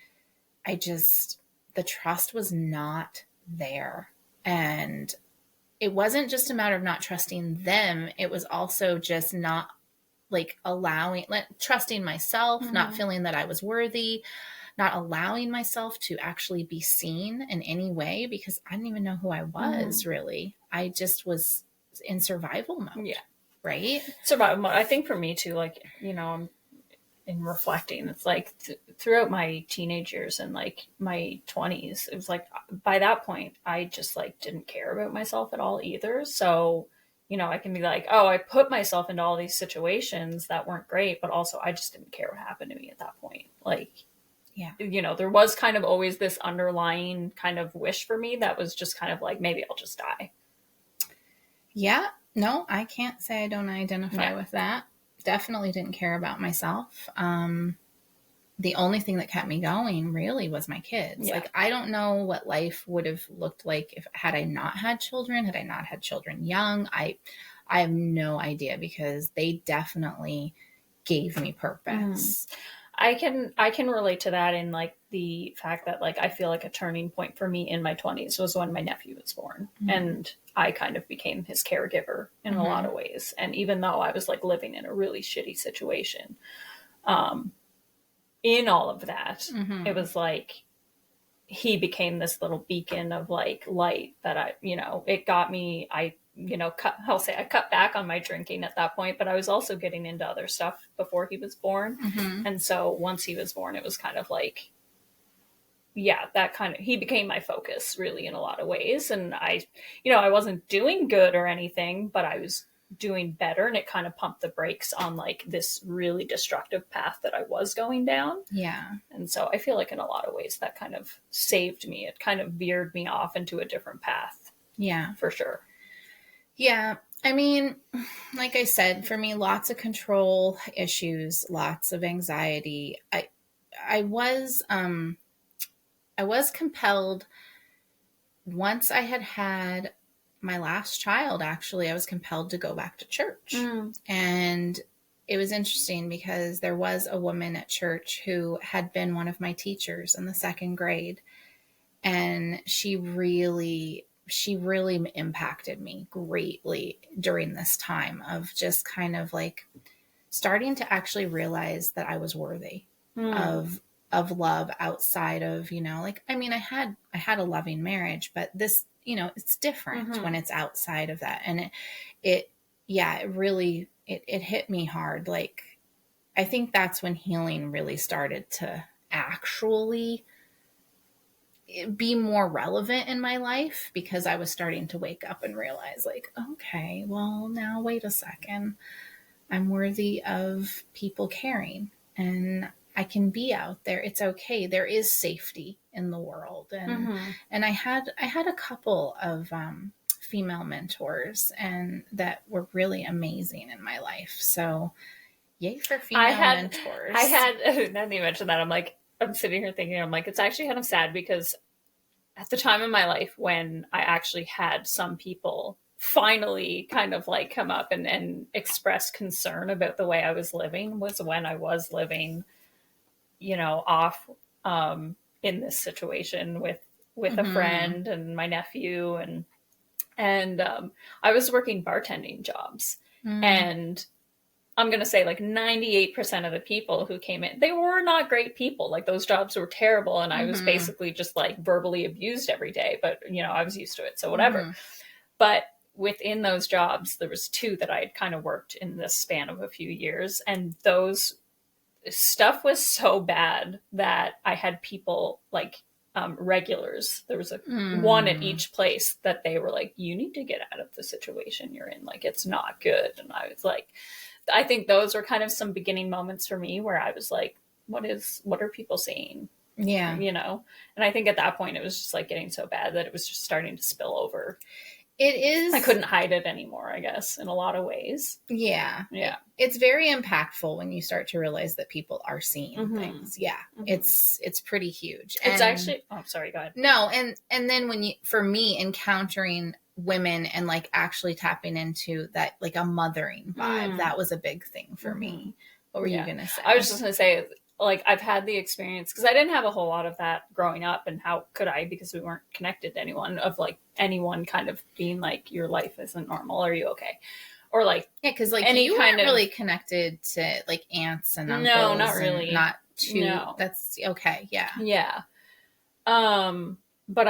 just, the trust was not there. And it wasn't just a matter of not trusting them. It was also just not like trusting myself, not feeling that I was worthy, not allowing myself to actually be seen in any way, because I didn't even know who I was really. I just was in survival mode. Yeah. Right? Survival mode. I think for me too, like, in reflecting, it's like throughout my teenage years and like my 20s, it was like by that point, I just like didn't care about myself at all either. So, I can be like, oh, I put myself into all these situations that weren't great, but also I just didn't care what happened to me at that point. Like, yeah, there was kind of always this underlying kind of wish for me that was just kind of like, maybe I'll just die. Yeah, no, I can't say I don't identify with that. Definitely didn't care about myself. The only thing that kept me going really was my kids. Yeah. Like, I don't know what life would have looked like had I not had children young. I have no idea, because they definitely gave me purpose. I can relate to that in like the fact that like I feel like a turning point for me in my 20s was when my nephew was born, and I kind of became his caregiver in a lot of ways. And even though I was like living in a really shitty situation, in all of that, it was like he became this little beacon of like light that it got me. I cut back on my drinking at that point, but I was also getting into other stuff before he was born. And so once he was born, it was kind of like, yeah, he became my focus really in a lot of ways. And I wasn't doing good or anything, but I was doing better, and it kind of pumped the brakes on like this really destructive path that I was going down. Yeah. And so I feel like in a lot of ways that kind of saved me. It kind of veered me off into a different path. Yeah. For sure. Yeah. I mean, like I said, for me, lots of control issues, lots of anxiety. I was compelled, once I had my last child, actually, I was compelled to go back to church. And it was interesting because there was a woman at church who had been one of my teachers in the second grade. And she really impacted me greatly during this time of just kind of like starting to actually realize that I was worthy of love outside of, like, I mean, I had a loving marriage, but this, it's different when it's outside of that. And it really hit me hard. Like, I think that's when healing really started to actually be more relevant in my life, because I was starting to wake up and realize like, okay, well, now wait a second. I'm worthy of people caring, and I can be out there. It's okay. There is safety in the world. And I had a couple of female mentors, and that were really amazing in my life. So yay for female mentors. I had, now that you mentioned that, I'm sitting here thinking, I'm like, it's actually kind of sad, because at the time in my life when I actually had some people finally kind of like come up and express concern about the way I was living, was when I was living, off in this situation with a friend and my nephew, and I was working bartending jobs, and I'm going to say like 98% of the people who came in, they were not great people. Like, those jobs were terrible. And I was basically just like verbally abused every day, but I was used to it. So whatever. But within those jobs, there was two that I had kind of worked in the span of a few years. And those stuff was so bad that I had people like regulars. There was one at each place that they were like, you need to get out of the situation you're in. Like, it's not good. And I was like, I think those were kind of some beginning moments for me where I was like, what are people saying? Yeah. And I think at that point it was just like getting so bad that it was just starting to spill over. It is. I couldn't hide it anymore, I guess, in a lot of ways. Yeah. Yeah. It's very impactful when you start to realize that people are seeing things. Yeah. It's pretty huge. It's actually, oh, sorry, go ahead. No. And then for me, encountering women and like actually tapping into that, like a mothering vibe, that was a big thing for me. What were you going to say? I was just going to say, like, I've had the experience, because I didn't have a whole lot of that growing up, and how could I, because we weren't connected to anyone, of like anyone kind of being like, your life isn't normal, are you okay? Or like, yeah, because like any you weren't really connected to like aunts and uncles. No, not really. Not too. No. That's okay. Yeah. Yeah. But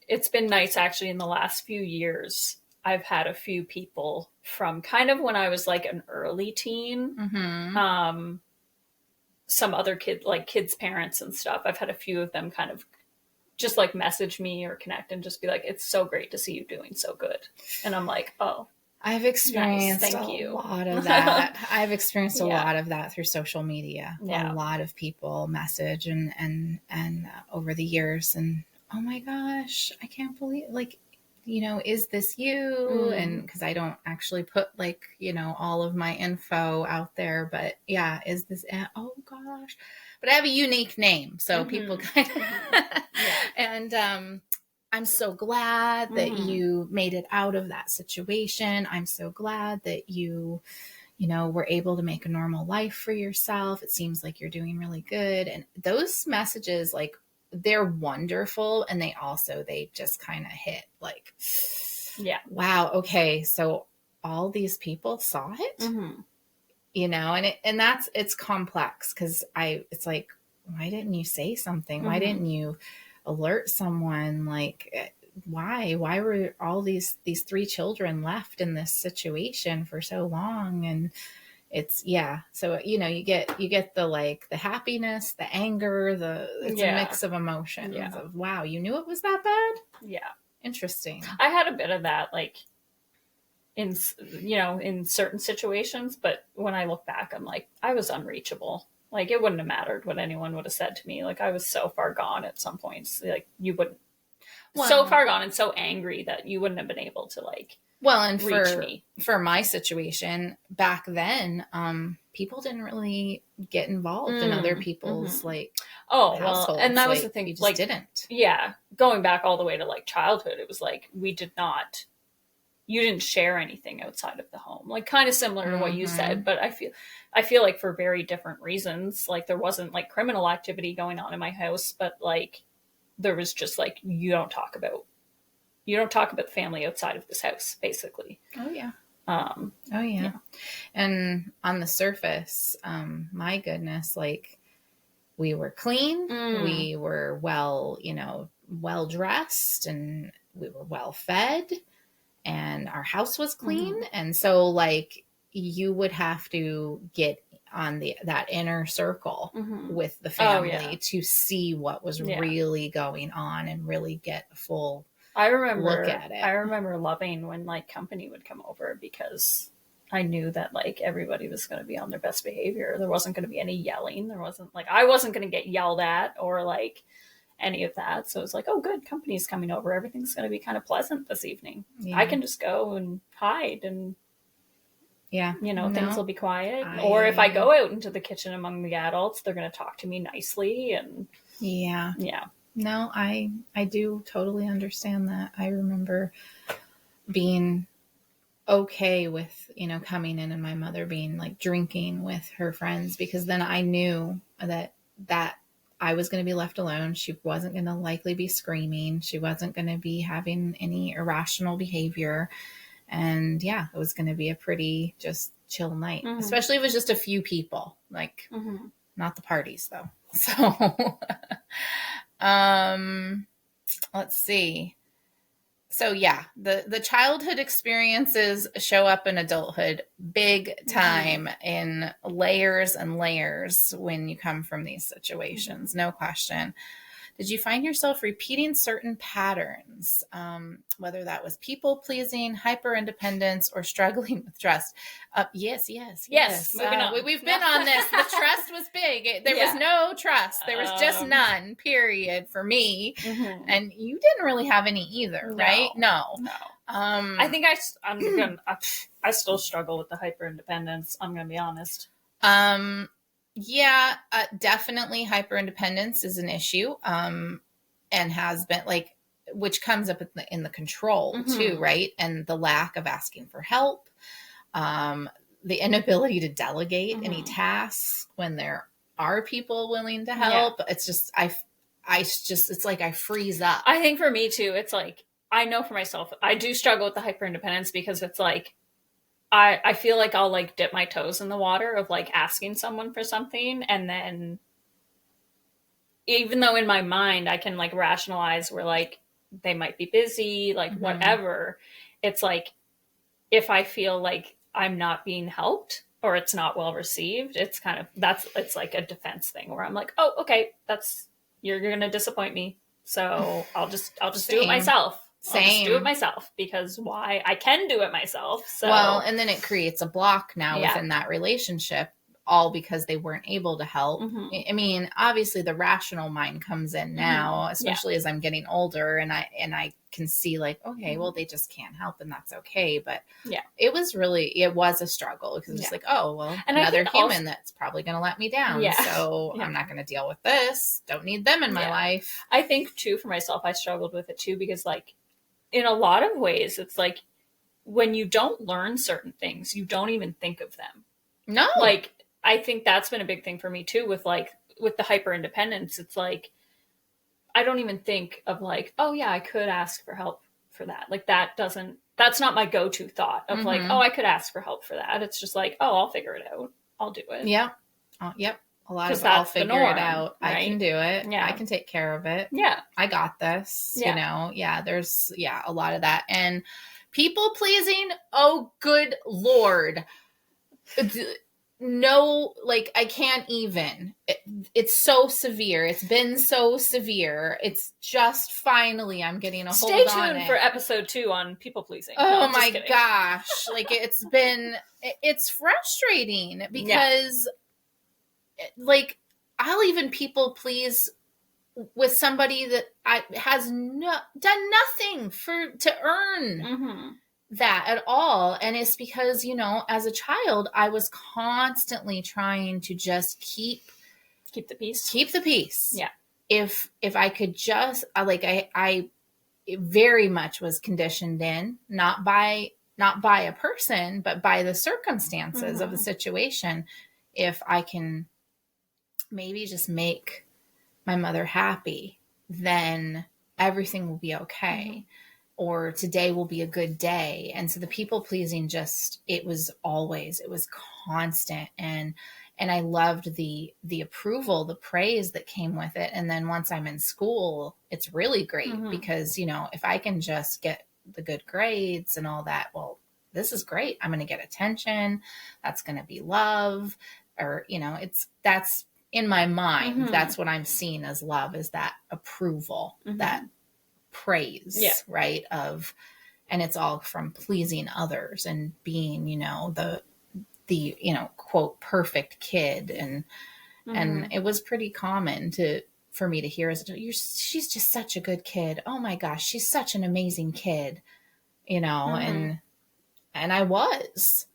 it's been nice actually in the last few years. I've had a few people from kind of when I was like an early teen, some other kids' parents and stuff. I've had a few of them kind of just like message me or connect and just be like, it's so great to see you doing so good. And I'm like, oh, I've experienced a lot of that. I've experienced a lot of that through social media. Yeah. A lot of people message and over the years, and oh my gosh, I can't believe, like, is this you? And because I don't actually put like, all of my info out there, but yeah, is this, oh gosh, but I have a unique name. So people kind of, and, I'm so glad that you made it out of that situation. I'm so glad that you we're able to make a normal life for yourself. It seems like you're doing really good. And those messages, like, they're wonderful. And they just kind of hit like, yeah, wow, okay, so all these people saw it, and it's complex because it's like, why didn't you say something? Why didn't you alert someone? Like, why were all these three children left in this situation for so long? And it's, so you get the, like, the happiness, the anger, it's a mix of emotions of, wow, you knew it was that bad. Interesting. I had a bit of that, like, in certain situations, but when I look back, I'm like, I was unreachable. Like, it wouldn't have mattered what anyone would have said to me. Like, I was so far gone at some points. Like, you wouldn't, so far gone and so angry that you wouldn't have been able to, like, and reach me. For my situation back then, people didn't really get involved in other people's like households. Well, and that was like, the thing. You just like, didn't. Yeah, going back all the way to, like, childhood, it was like you didn't share anything outside of the home. Like, kind of similar to what you said, but I feel like for very different reasons. Like, there wasn't, like, criminal activity going on in my house, but, like, there was just, like, you don't talk about the family outside of this house, basically. Oh yeah. And on the surface, my goodness, like, we were clean, we were well dressed, and we were well fed, and our house was clean. And so, like, you would have to get on that inner circle with the family to see what was really going on and really get a full look at it. I remember loving when, like, company would come over, because I knew that, like, everybody was going to be on their best behavior. There wasn't going to be any yelling. There wasn't, like, I wasn't going to get yelled at or, like, any of that. So it was like, oh, good, company's coming over. Everything's going to be kind of pleasant this evening. I can just go and hide, and things will be quiet. Or if I go out into the kitchen among the adults, they're going to talk to me nicely. And no, I do totally understand that. I remember being okay with, coming in and my mother being, like, drinking with her friends, because then I knew that I was going to be left alone. She wasn't going to likely be screaming. She wasn't going to be having any irrational behavior. And it was going to be a pretty just chill night, especially if it was just a few people, like, not the parties though. So, let's see. So the childhood experiences show up in adulthood big time in layers and layers when you come from these situations, no question. Did you find yourself repeating certain patterns, whether that was people pleasing, hyper independence, or struggling with trust? Yes. Moving on. We've been on this. The trust was big. There was no trust. There was just none, period, for me. And you didn't really have any either, right? No. I think I still struggle with the hyper independence. I'm going to be honest. Definitely hyper independence is an issue, and has been, like, which comes up in the control too, right? And the lack of asking for help, the inability to delegate any tasks when there are people willing to help. It's just, it's like I freeze up. I think for me too, it's like, I know for myself, I do struggle with the hyper independence, because it's like, I feel like I'll, like, dip my toes in the water of, like, asking someone for something. And then, even though in my mind I can, like, rationalize where, like, they might be busy, like, whatever, it's like, if I feel like I'm not being helped or it's not well received, it's kind of, it's like a defense thing where I'm like, oh, okay, you're going to disappoint me. So I'll just do it myself. I'll just do it myself, because why? I can do it myself. So, well, and then it creates a block now within that relationship, all because they weren't able to help. I mean, obviously the rational mind comes in now, especially as I'm getting older, and I can see, like, okay, well, they just can't help, and that's okay. But it was a struggle, because it's like, oh, well, and another human that's probably going to let me down. So I'm not going to deal with this. Don't need them in my life. I think too, for myself, I struggled with it too, because, like, in a lot of ways, it's like, when you don't learn certain things, you don't even think of them. No. Like, I think that's been a big thing for me too with the hyper independence. It's like, I don't even think of like, oh yeah, I could ask for help for that. Like that's not my go-to thought of like, oh, I could ask for help for that. It's just like, oh, I'll figure it out. I'll do it. Yeah. Yep. A lot of I'll that's the figure norm, it out. right? I can do it. Yeah. I can take care of it. Yeah. I got this. Yeah. You know, yeah, there's a lot of that. And people pleasing, oh good Lord. No, like I can't even. It's so severe. It's been so severe. It's just finally I'm getting a hold on it. Stay tuned for episode 2 on people pleasing. Oh my gosh. Like it's frustrating because like I'll even people please with somebody that has done nothing to earn that at all. And it's because, you know, as a child, I was constantly trying to just keep the peace. Keep the peace. Yeah. If I could just I very much was conditioned in, not by a person, but by the circumstances of the situation. If I can maybe just make my mother happy, then everything will be okay. Or today will be a good day. And so the people pleasing it was constant. And I loved the approval, the praise that came with it. And then once I'm in school, it's really great because, you know, if I can just get the good grades and all that, well, this is great. I'm going to get attention. That's going to be love. Or, you know, that's in my mind. That's what I'm seeing as love, is that approval, that praise, right? And it's all from pleasing others and being, you know, the, you know, quote, perfect kid. And it was pretty common for me to hear she's just such a good kid. Oh my gosh, she's such an amazing kid, you know, and I was,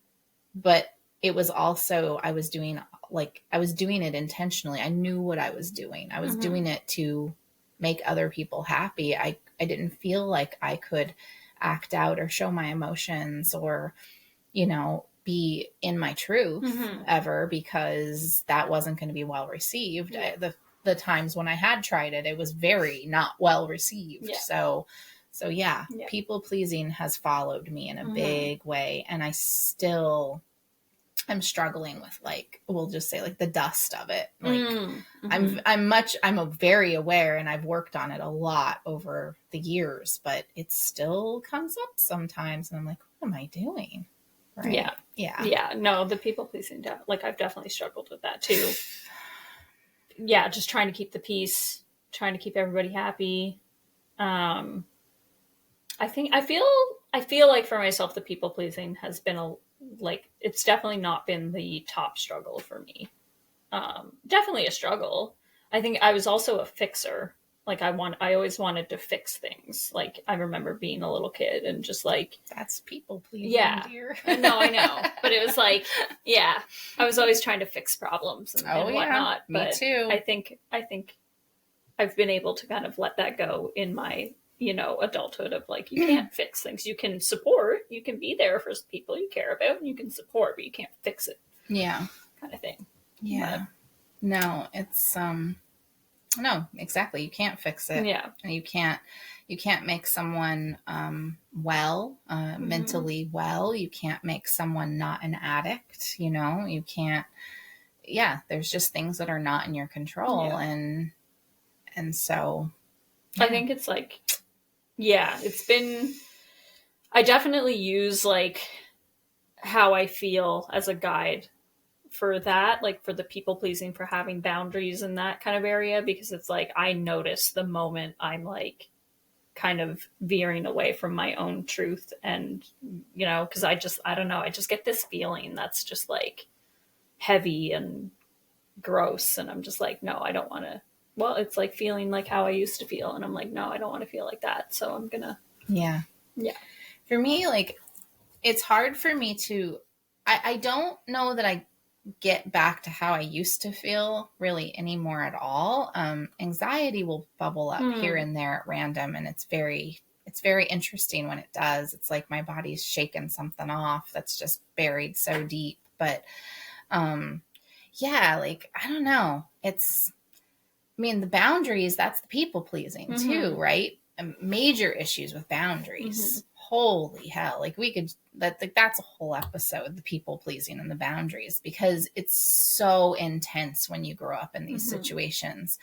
but it was also, I was doing it intentionally. I knew what I was doing. I was doing it to make other people happy. I didn't feel like I could act out or show my emotions or, you know, be in my truth ever, because that wasn't going to be well received. The times when I had tried it, it was very not well received. So yeah, people pleasing has followed me in a big way. And I'm struggling with, like, we'll just say, like, the dust of it. Like, I'm very aware, and I've worked on it a lot over the years, but it still comes up sometimes. And I'm like, what am I doing? Right? Yeah. No, the people pleasing, like, I've definitely struggled with that too. Yeah. Just trying to keep the peace, trying to keep everybody happy. I feel like for myself, the people pleasing has been it's definitely not been the top struggle for me. Definitely a struggle. I think I was also a fixer. Like I always wanted to fix things. Like I remember being a little kid and just like, that's people pleasing, dear. No, I know. But it was like, yeah, I was always trying to fix problems and whatnot. Me too. I think I've been able to kind of let that go in my, you know, adulthood of like, you can't fix things. You can support, you can be there for people you care about, and you can support, but you can't fix it. Yeah. Kind of thing. Yeah. But, no, it's, no, exactly. You can't fix it. Yeah. And you can't make someone, mentally well. You can't make someone not an addict. You know, you can't, there's just things that are not in your control. And so I think it's like, I definitely use like how I feel as a guide for that, like for the people pleasing, for having boundaries in that kind of area, because it's like, I notice the moment I'm like kind of veering away from my own truth. And, you know, cause I don't know, I just get this feeling that's just like heavy and gross. And I'm just like, no, I don't want to. Well, it's like feeling like how I used to feel. And I'm like, no, I don't want to feel like that. So I'm going to. Yeah. For me, like, it's hard for me to, I don't know that I get back to how I used to feel really anymore at all. Anxiety will bubble up here and there at random. And it's very interesting when it does. It's like my body's shaking something off that's just buried so deep. But Yeah, like, I don't know. The boundaries, that's the people pleasing too, right? Major issues with boundaries. Holy hell. Like, that's a whole episode, the people pleasing and the boundaries, because it's so intense when you grow up in these situations.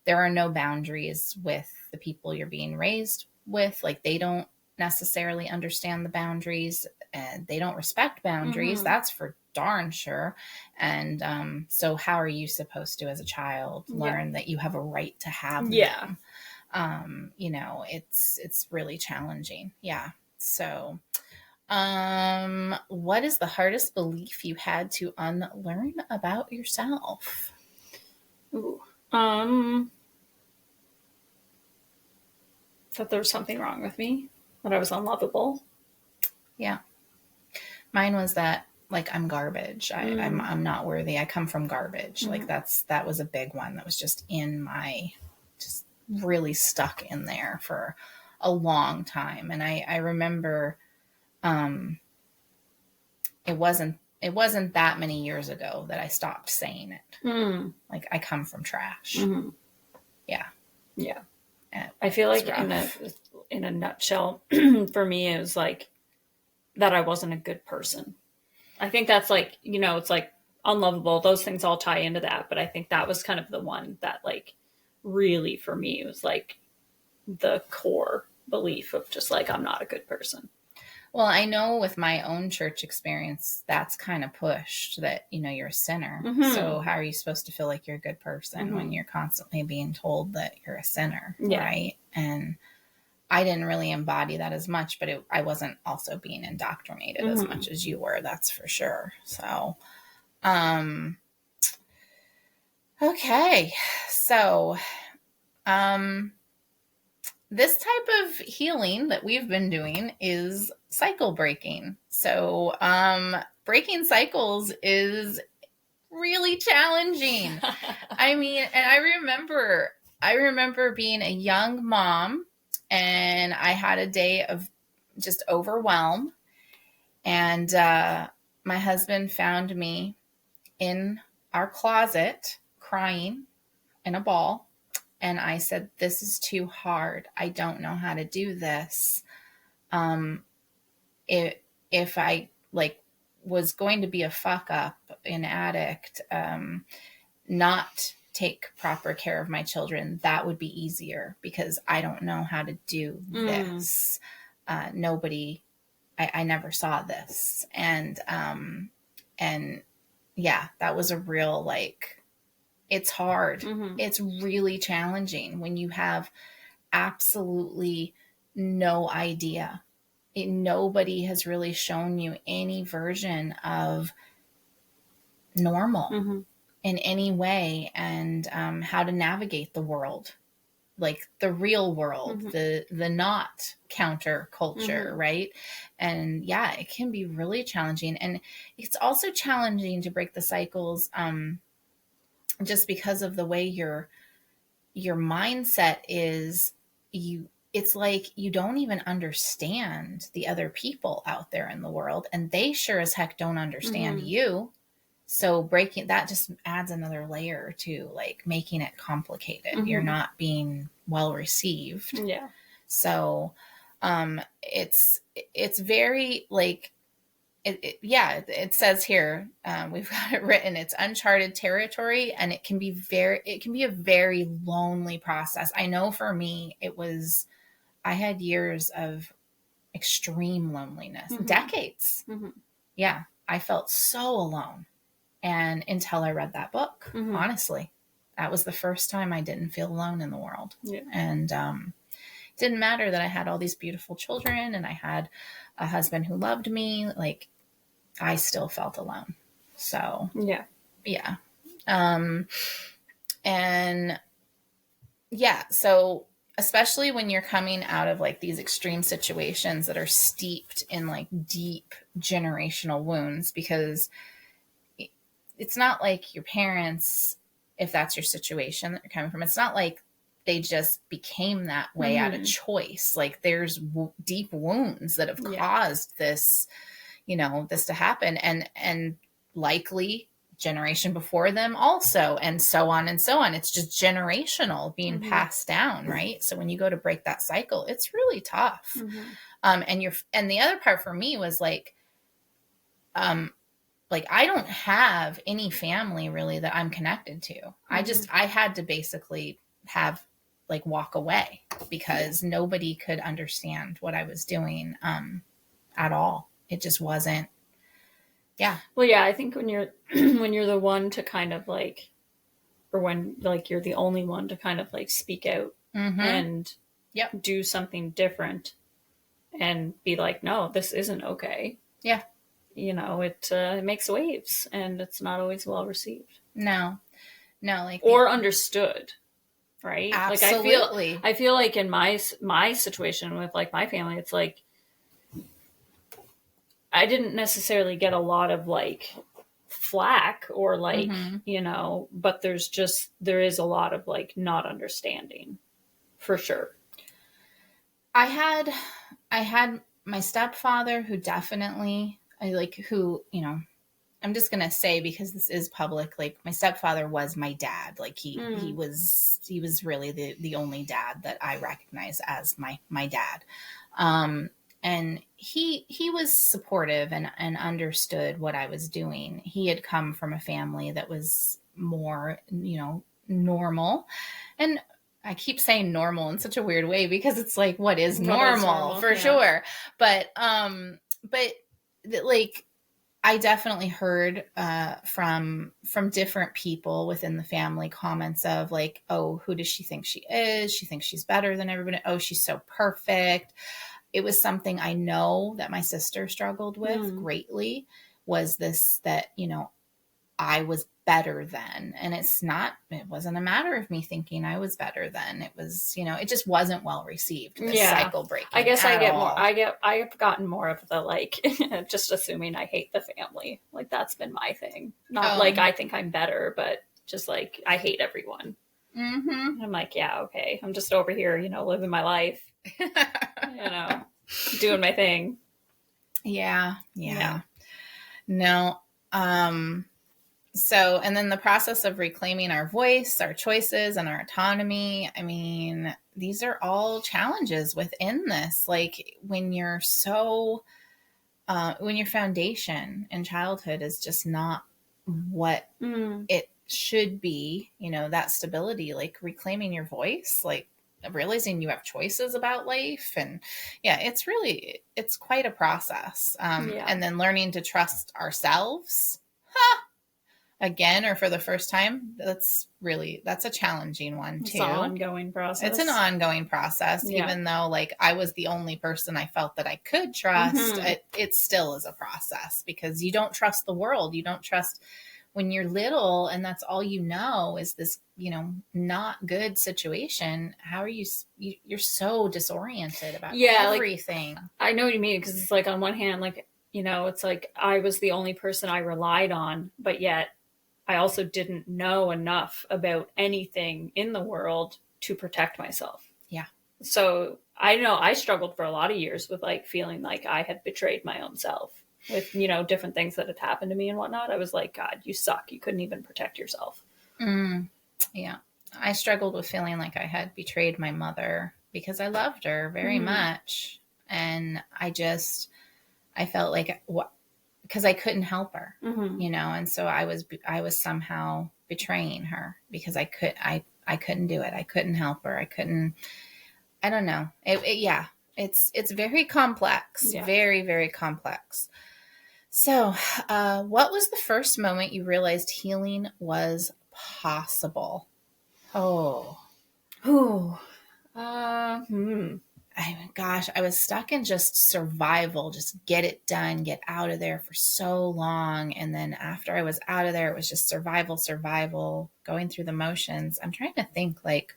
There are no boundaries with the people you're being raised with. Like, they don't necessarily understand the boundaries, and they don't respect boundaries. That's for darn sure. And so how are you supposed to, as a child, learn that you have a right to have them? It's really challenging. Yeah. So what is the hardest belief you had to unlearn about yourself? Ooh. That there was something wrong with me, that I was unlovable. Yeah. Mine was that, like, I'm garbage. I'm not worthy. I come from garbage. Like, that was a big one that was just just really stuck in there for a long time. And I remember, it wasn't that many years ago that I stopped saying it. Like, I come from trash. Yeah. Yeah. I feel like in a nutshell, for me, it was like that I wasn't a good person. I think that's like, it's like unlovable. Those things all tie into that. But I think that was kind of the one that, like, really for me was like the core belief of just like, I'm not a good person. Well, I know with my own church experience, that's kind of pushed, that, you're a sinner. So how are you supposed to feel like you're a good person when you're constantly being told that you're a sinner, right? And I didn't really embody that as much, but I wasn't also being indoctrinated as much as you were, that's for sure. So, okay. So, this type of healing that we've been doing is cycle breaking. So, breaking cycles is really challenging. And I remember being a young mom, and I had a day of just overwhelm. And my husband found me in our closet crying in a ball. And I said, this is too hard. I don't know how to do this. If I was going to be a fuck up, an addict, not take proper care of my children, that would be easier, because I don't know how to do this. I never saw this. And yeah, that was a real, it's hard. It's really challenging when you have absolutely no idea. Nobody has really shown you any version of normal in any way, and how to navigate the world, like the real world, the not counter culture, right? And yeah, it can be really challenging. And it's also challenging to break the cycles, just because of the way your mindset is. It's like you don't even understand the other people out there in the world, and they sure as heck don't understand you. So breaking that just adds another layer to, like, making it complicated. You're not being well received. Yeah. So it's very, like, it says here, we've got it written, it's uncharted territory, and it can be a very lonely process. I know for me, I had years of extreme loneliness, decades. Yeah. I felt so alone. And until I read that book, honestly, that was the first time I didn't feel alone in the world. Yeah. And it didn't matter that I had all these beautiful children and I had a husband who loved me. Like, I still felt alone. So yeah. And yeah, so especially when you're coming out of, like, these extreme situations that are steeped in, like, deep generational wounds, because it's not like your parents, if that's your situation that you're coming from, it's not like they just became that way out of choice. Like, there's deep wounds that have caused this, this to happen, and likely generation before them also, and so on and so on. It's just generational being passed down, right? So when you go to break that cycle, it's really tough. And the other part for me was like I don't have any family really that I'm connected to. I had to basically have walk away because nobody could understand what I was doing at all. It just wasn't. Yeah. Well, yeah, I think when you're when you're the one to kind of like, or when you're the only one to kind of like speak out and do something different and be like, no, this isn't okay. Yeah. It makes waves, and it's not always well received. No, or understood, right? Absolutely. I feel like in my situation with like my family, it's like I didn't necessarily get a lot of like flack or like but there is a lot of like not understanding, for sure. I had my stepfather who definitely I'm just gonna say, because this is public, like my stepfather was my dad. Like he was really the only dad that I recognize as my dad. And he was supportive and understood what I was doing. He had come from a family that was more, normal. And I keep saying normal in such a weird way because it's like, what is normal? For sure. But like, I definitely heard from different people within the family comments of like, oh, who does she think she is? She thinks she's better than everybody. Oh, she's so perfect. It was something I know that my sister struggled with greatly, was this, that, I was better than. And it wasn't a matter of me thinking I was better than. It was, it just wasn't well received. This cycle breaking. I guess I've gotten more of the like, just assuming I hate the family. Like that's been my thing. Not like I think I'm better, but just like I hate everyone. I'm like, yeah, okay. I'm just over here, living my life, doing my thing. Yeah. No. So, and then the process of reclaiming our voice, our choices, and our autonomy. I mean, these are all challenges within this. Like when you're when your foundation in childhood is just not what it should be, that stability, like reclaiming your voice, like realizing you have choices about life. And it's quite a process. And then learning to trust ourselves. Again, or for the first time, that's a challenging one too. It's an ongoing process. It's an ongoing process. Even though like I was the only person I felt that I could trust, it still is a process, because you don't trust the world. You don't trust when you're little and that's all is this, not good situation. How are you're so disoriented about everything. Like, I know what you mean, because it's like on one hand, like, it's like I was the only person I relied on, but yet I also didn't know enough about anything in the world to protect myself. Yeah. So I know I struggled for a lot of years with like feeling like I had betrayed my own self with, different things that had happened to me and whatnot. I was like, God, you suck. You couldn't even protect yourself. Yeah. I struggled with feeling like I had betrayed my mother because I loved her very much. And I felt like because I couldn't help her, and so I was somehow betraying her because I couldn't do it. I couldn't help her. I don't know. It's very complex, very, very complex. So, what was the first moment you realized healing was possible? Gosh, I was stuck in just survival, just get it done, get out of there for so long. And then after I was out of there, it was just survival, going through the motions. I'm trying to think like,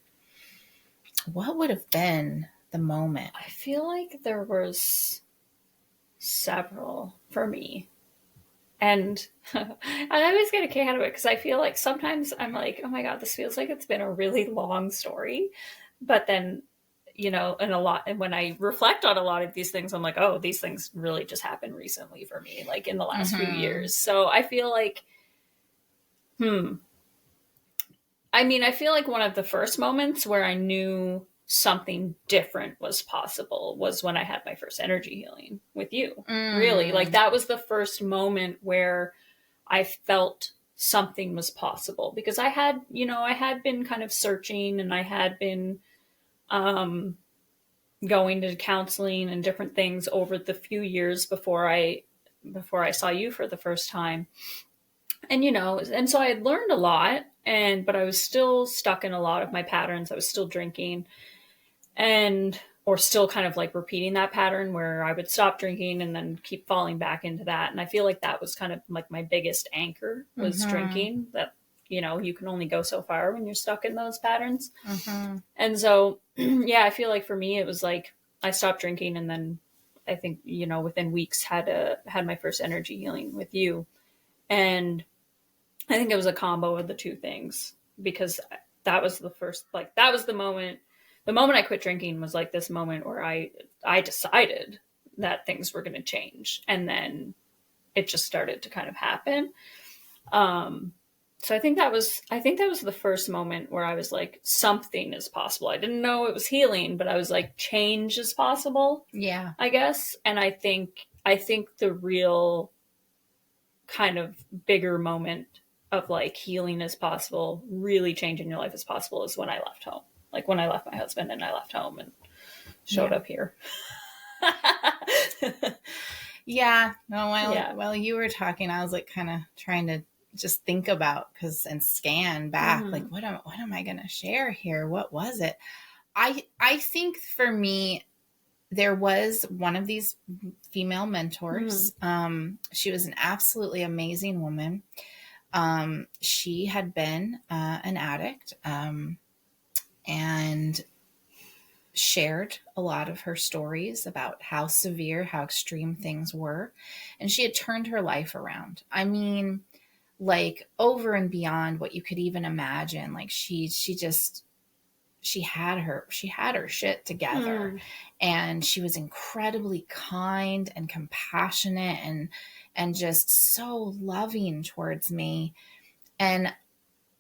what would have been the moment? I feel like there was several for me. And I always get a kick out of it because I feel like sometimes I'm like, oh my God, this feels like it's been a really long story. But then, and when I reflect on a lot of these things, I'm like, oh, these things really just happened recently for me, like in the last few years. So I feel like I mean, I feel like one of the first moments where I knew something different was possible was when I had my first energy healing with you. Really, like that was the first moment where I felt something was possible, because I had been kind of searching, and I had been going to counseling and different things over the few years before I saw you for the first time. And and so I had learned a lot, but I was still stuck in a lot of my patterns. I was still drinking, and or still kind of like repeating that pattern where I would stop drinking and then keep falling back into that. And I feel like that was kind of like my biggest anchor was drinking. That you can only go so far when you're stuck in those patterns. And so yeah, I feel like for me it was like I stopped drinking, and then I think within weeks had my first energy healing with you. And I think it was a combo of the two things, because that was the first, like, that was the moment I quit drinking was like this moment where I decided that things were going to change. And then it just started to kind of happen. So I think that was the first moment where I was like, something is possible. I didn't know it was healing, but I was like, change is possible. Yeah. I guess. And I think the real kind of bigger moment of like healing is possible, really changing your life is possible, is when I left home. Like when I left my husband and I left home and showed up here. Yeah. No, while you were talking, I was like kind of trying to just think about and scan back, like what am I going to share here? What was it? I think for me, there was one of these female mentors. She was an absolutely amazing woman. She had been an addict and shared a lot of her stories about how severe, how extreme things were. And she had turned her life around. I mean, like over and beyond what you could even imagine. Like she had her shit together, and she was incredibly kind and compassionate and just so loving towards me. And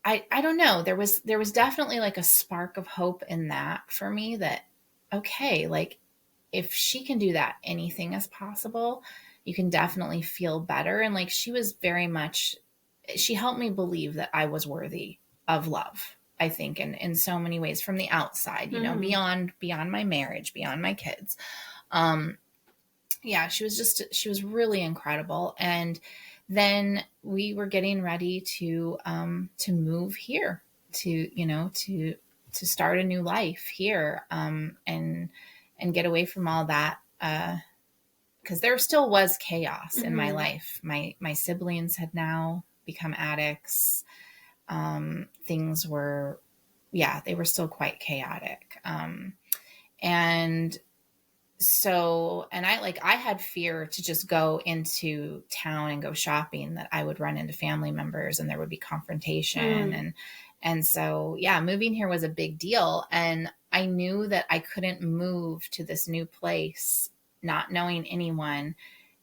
I don't know, there was definitely like a spark of hope in that for me, that okay, like if she can do that, anything is possible. You can definitely feel better. And like she was very much, she helped me believe that I was worthy of love, I think, in so many ways, from the outside, beyond my marriage, beyond my kids. Yeah, she was really incredible. And then we were getting ready to move here, to start a new life here, and get away from all that, because there still was chaos in my life. My siblings had now become addicts. Things were, they were still quite chaotic. And so, and I had fear to just go into town and go shopping, that I would run into family members and there would be confrontation. And so, moving here was a big deal. And I knew that I couldn't move to this new place, not knowing anyone,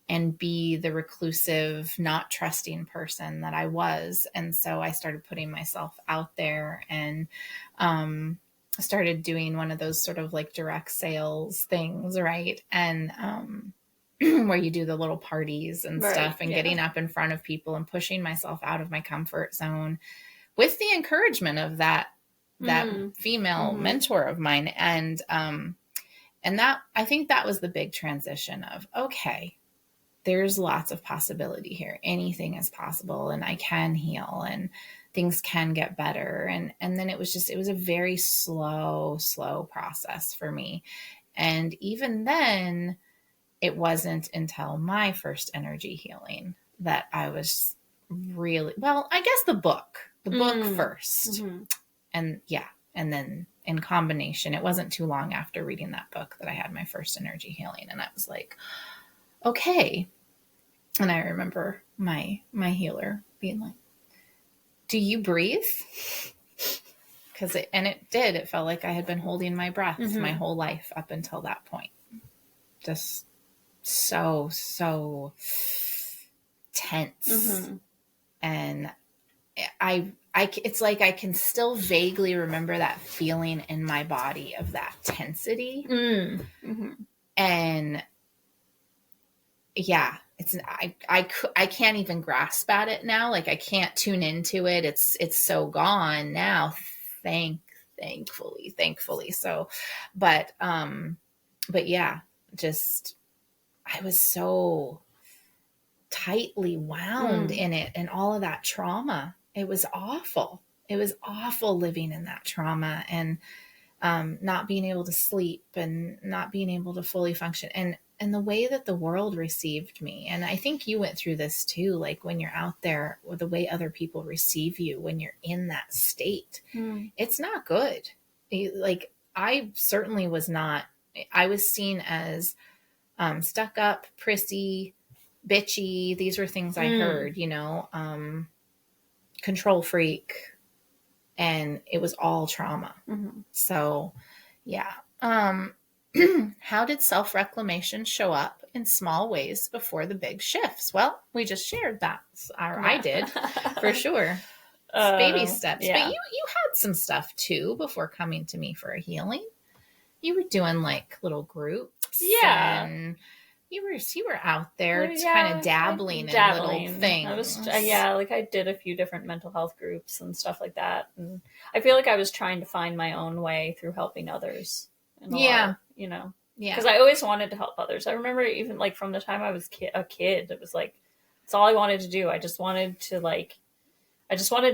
and be the reclusive, not trusting person that I was. And so I started putting myself out there, and started doing one of those sort of like direct sales things, right? And where you do the little parties and stuff, and getting up in front of people and pushing myself out of my comfort zone with the encouragement of that female mentor of mine. And that, I think that was the big transition of, okay, there's lots of possibility here. Anything is possible, and I can heal, and things can get better. And then it was a very slow process for me. And even then, it wasn't until my first energy healing that I was really, well, I guess the book first. And and then in combination, it wasn't too long after reading that book that I had my first energy healing. And I was like, okay. And I remember my healer being like, do you breathe? It felt like I had been holding my breath my whole life up until that point. Just so tense. And it's like I can still vaguely remember that feeling in my body of that tensity. And yeah, I can't even grasp at it now. Like I can't tune into it. It's so gone now. Thankfully. So, but yeah, just, I was so tightly wound in it and all of that trauma. It was awful. It was awful living in that trauma and not being able to sleep and not being able to fully function and the way that the world received me. And I think you went through this too, like when you're out there, or the way other people receive you when you're in that state, it's not good. Like I certainly was not. I was seen as stuck up, prissy, bitchy. These were things I heard, control freak, and it was all trauma. So yeah. How did self-reclamation show up in small ways before the big shifts? Well, we just shared that, or I did for sure. Baby steps. Yeah. But you had some stuff too before coming to me for a healing. You were doing like little groups. Yeah. And you were out there kind of dabbling in little things. I was like I did a few different mental health groups and stuff like that. And I feel like I was trying to find my own way through helping others. Yeah. Because I always wanted to help others. I remember even like from the time I was a kid, it was like, it's all I wanted to do. I just wanted to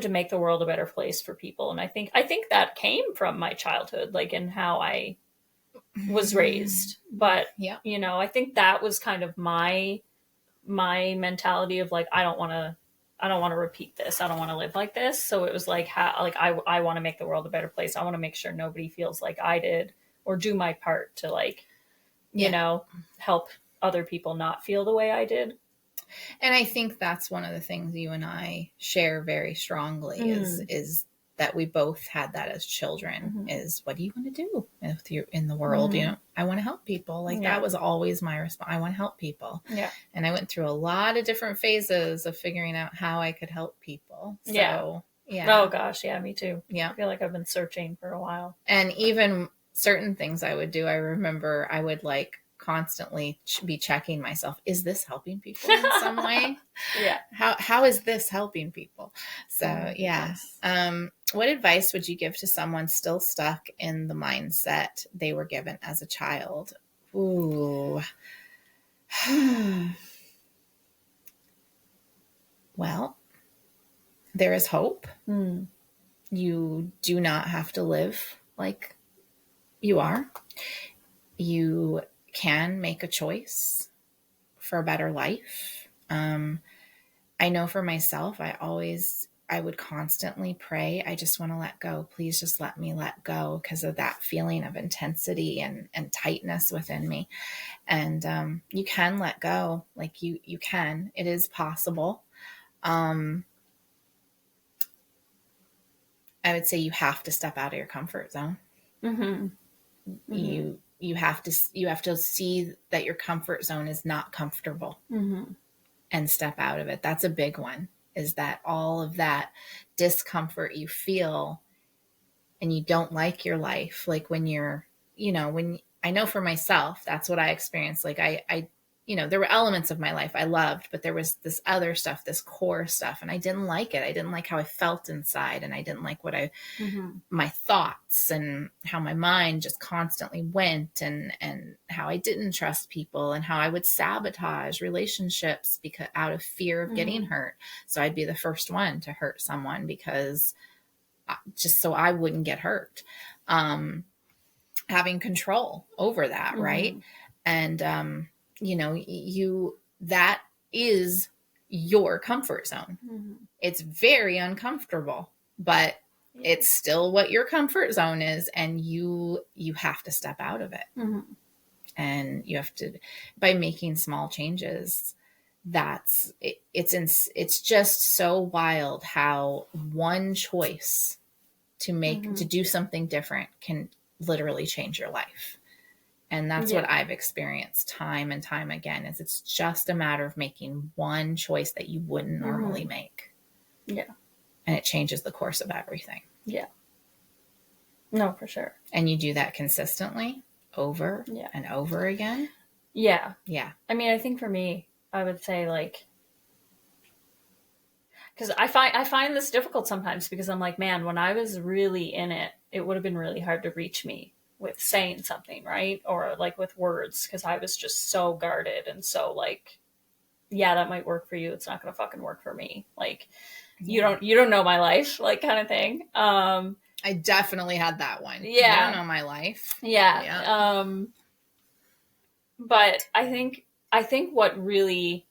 make the world a better place for people. And I think that came from my childhood, like in how I was raised. But, I think that was kind of my mentality of like, I don't want to repeat this. I don't want to live like this. So it was like, I want to make the world a better place. I want to make sure nobody feels like I did, or do my part to like, help other people not feel the way I did. And I think that's one of the things you and I share very strongly is that we both had that as children, is what do you want to do if you're in the world? I want to help people. Like that was always my response. I want to help people. Yeah. And I went through a lot of different phases of figuring out how I could help people. So, yeah. Oh gosh. Yeah, me too. Yeah. I feel like I've been searching for a while. And even certain things I would do, I remember I would like constantly be checking myself. Is this helping people in some way? Yeah. How is this helping people? So yeah. What advice would you give to someone still stuck in the mindset they were given as a child? Ooh. Well, there is hope. You do not have to live like you are. You can make a choice for a better life. I know for myself, I would constantly pray, I just want to let go. Please just let me let go, because of that feeling of intensity and tightness within me. And you can let go. Like you can. It is possible. I would say you have to step out of your comfort zone. You have to see that your comfort zone is not comfortable and step out of it. That's a big one, is that all of that discomfort you feel and you don't like your life. Like when you're, when I know for myself, that's what I experienced. Like I there were elements of my life I loved, but there was this other stuff, this core stuff, and I didn't like it. I didn't like how I felt inside, and I didn't like what my thoughts and how my mind just constantly went, and how I didn't trust people, and how I would sabotage relationships because out of fear of getting hurt. So I'd be the first one to hurt someone because just so I wouldn't get hurt. Having control over that, right? And that is your comfort zone. It's very uncomfortable, but it's still what your comfort zone is, and you have to step out of it. And you have to, by making small changes. It's just so wild how one choice to make to do something different can literally change your life. And that's what I've experienced time and time again, is it's just a matter of making one choice that you wouldn't normally make. Yeah. and it changes the course of everything. Yeah. No, for sure. And you do that consistently over and over again. Yeah. Yeah. I mean, I think for me, I would say like, because I find this difficult sometimes because I'm like, man, when I was really in it, it would have been really hard to reach me with saying something, right? Or like with words, because I was just so guarded and so like, yeah, that might work for you. It's not going to fucking work for me. Like, you don't know my life, like kind of thing. I definitely had that one. Yeah. You don't know my life. Yeah. But I think what really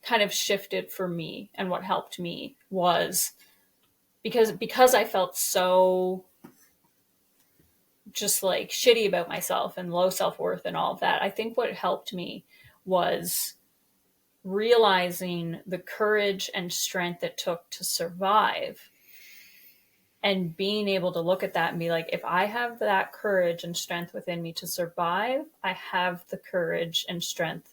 kind of shifted for me and what helped me was because I felt so just like shitty about myself and low self-worth and all of that. I think what helped me was realizing the courage and strength it took to survive, and being able to look at that and be like, if I have that courage and strength within me to survive, I have the courage and strength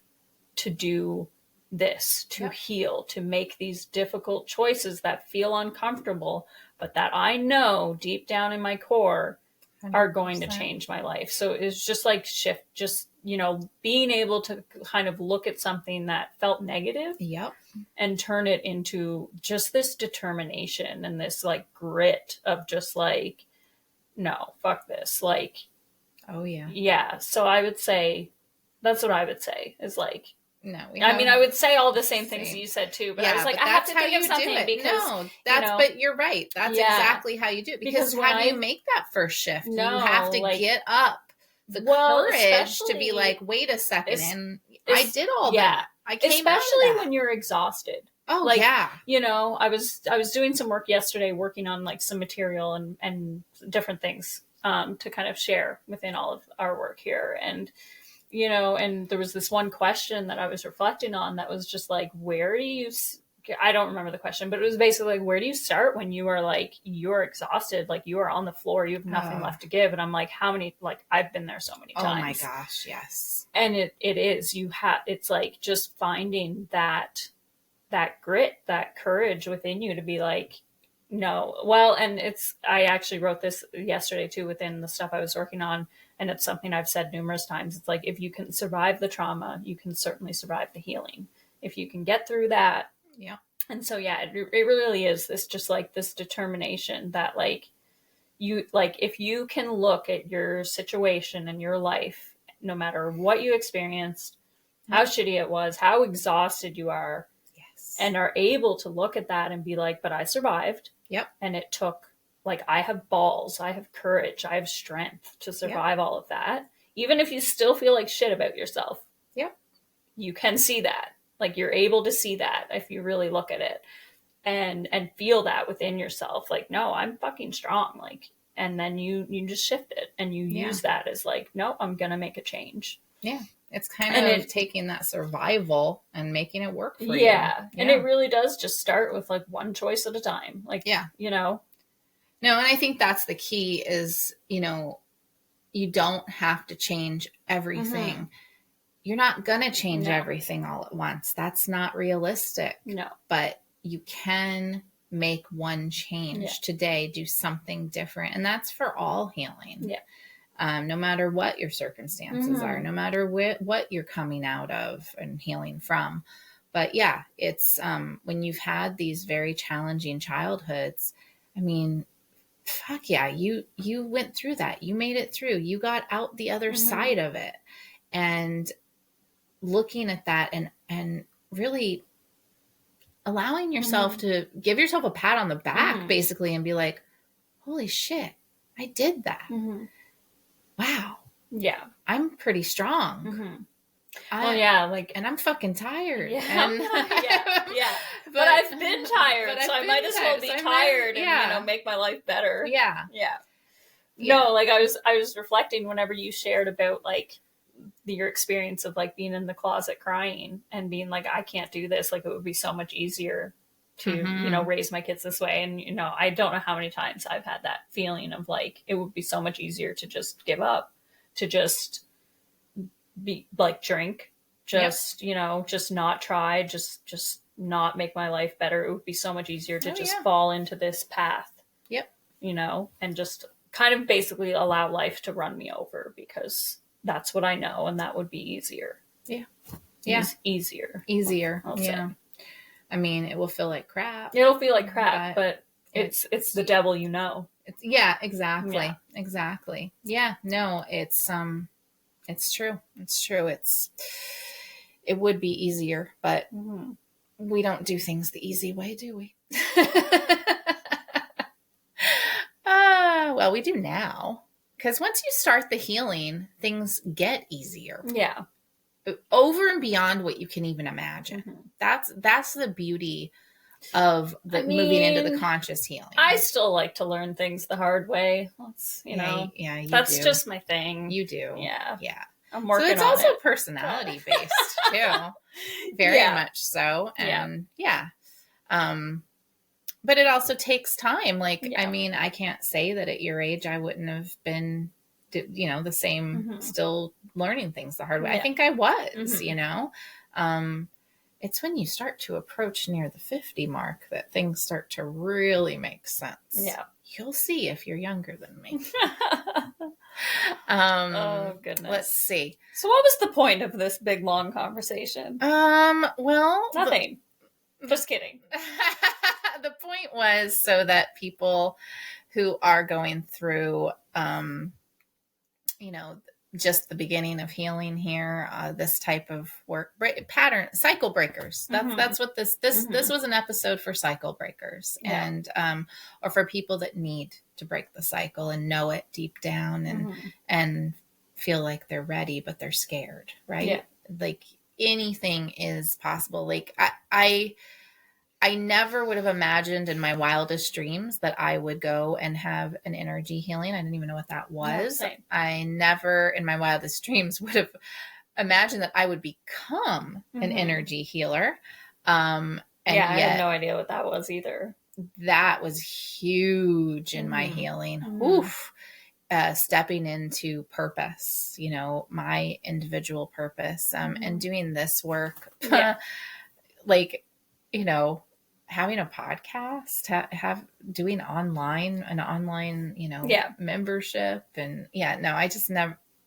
to do this, to heal, to make these difficult choices that feel uncomfortable, but that I know deep down in my core 100%. Are going to change my life. So it's just like shift, just, being able to kind of look at something that felt negative and turn it into just this determination and this like grit of just like, no, fuck this. Like, oh yeah. Yeah. So I would say, that's what I would say is like, no, I would say all the same things you said too, but I was like, I have to think of something because but you're right. That's exactly how you do it. Because how do you make that first shift? You have to get up the courage to be like, wait a second, and I did all that. I came especially when you're exhausted. Oh, like, yeah. I was doing some work yesterday, working on like some material and different things to kind of share within all of our work here. And and there was this one question that I was reflecting on that was just like, where do you, I don't remember the question, but it was basically like, where do you start when you are like, you're exhausted, like you are on the floor, you have nothing left to give. And I'm like, how many, like I've been there so many times. Oh my gosh. Yes. And it is, it's like just finding that grit, that courage within you to be like, no. Well, and I actually wrote this yesterday too, within the stuff I was working on. And it's something I've said numerous times. It's like, if you can survive the trauma, you can certainly survive the healing. If you can get through that. Yeah. And so, yeah, it really is this just like this determination that like you, like, if you can look at your situation and your life, no matter what you experienced, how shitty it was, how exhausted you are, and are able to look at that and be like, but I survived. Yep. And it took, like, I have balls, I have courage, I have strength to survive all of that. Even if you still feel like shit about yourself. Yep. You can see that. Like, you're able to see that if you really look at it and feel that within yourself. Like, no, I'm fucking strong. Like, and then you just shift it and you use that as like, no, I'm going to make a change. Yeah. It's kind of taking that survival and making it work for you. Yeah. And it really does just start with like one choice at a time. Like, No, and I think that's the key is, you don't have to change everything. Mm-hmm. You're not going to change everything all at once. That's not realistic. No. But you can make one change today, do something different. And that's for all healing. Yeah. No matter what your circumstances are, no matter what you're coming out of and healing from. But yeah, it's when you've had these very challenging childhoods, I mean, fuck yeah, you went through that. You made it through. You got out the other side of it. And looking at that and really allowing yourself to give yourself a pat on the back, basically, and be like, holy shit, I did that. Wow. Yeah. I'm pretty strong. And I'm fucking tired. Yeah. And but I've been tired, so I might as well be tired and make my life better. Yeah. No, like I was reflecting whenever you shared about like your experience of like being in the closet crying and being like, I can't do this. Like, it would be so much easier to, raise my kids this way. And, I don't know how many times I've had that feeling of like, it would be so much easier to just give up, to just be like, drink, just, just not try, just not make my life better. It would be so much easier to just yeah. fall into this path. Yep. You know, and just kind of basically allow life to run me over because that's what I know, and that would be easier. Yeah. Yeah. Easier. I'll say. I mean, it will feel like crap. It'll feel like crap, but it's the devil, you know. Yeah, exactly. Yeah. Exactly. Yeah. No, it's true. It's true. It would be easier, but we don't do things the easy way, do we? Well, we do now. Because once you start the healing, things get easier. Yeah. Over and beyond what you can even imagine. That's the beauty of moving into the conscious healing. I still like to learn things the hard way. You know, that's do. Just my thing. You do. Yeah. Yeah. I'm working on it. So it's also personality based too. Very much so. And but it also takes time. Like, I mean, I can't say that at your age, I wouldn't have been, the same, still learning things the hard way. I think I was, it's when you start to approach near the 50 mark that things start to really make sense. Yeah. You'll see if you're younger than me. Oh, goodness. Let's see. So what was the point of this big, long conversation? Well, nothing. Just kidding. The point was so that people who are going through, just the beginning of healing here, this type of work pattern, cycle breakers. That's what this was an episode for cycle breakers, and or for people that need to break the cycle and know it deep down and feel like they're ready, but they're scared, right? Yeah. Like anything is possible. Like I never would have imagined in my wildest dreams that I would go and have an energy healing. I didn't even know what that was. No, I never in my wildest dreams would have imagined that I would become an energy healer. And I had no idea what that was either. That was huge in my healing. Oof. Stepping into purpose, my individual purpose, and doing this work, like, having a podcast, doing an online, membership. And I just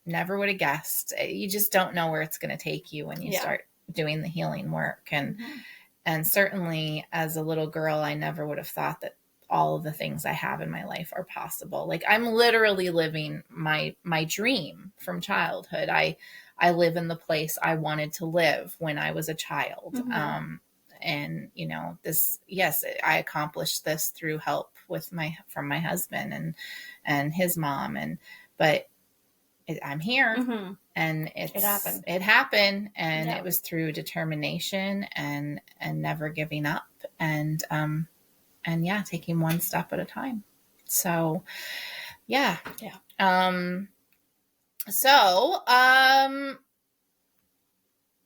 never would have guessed. You just don't know where it's going to take you when you start doing the healing work. And certainly as a little girl, I never would have thought that all of the things I have in my life are possible. Like I'm literally living my dream from childhood. I live in the place I wanted to live when I was a child. And I accomplished this through help from my husband and his mom. But I'm here and it happened. And it was through determination and never giving up and taking one step at a time. So,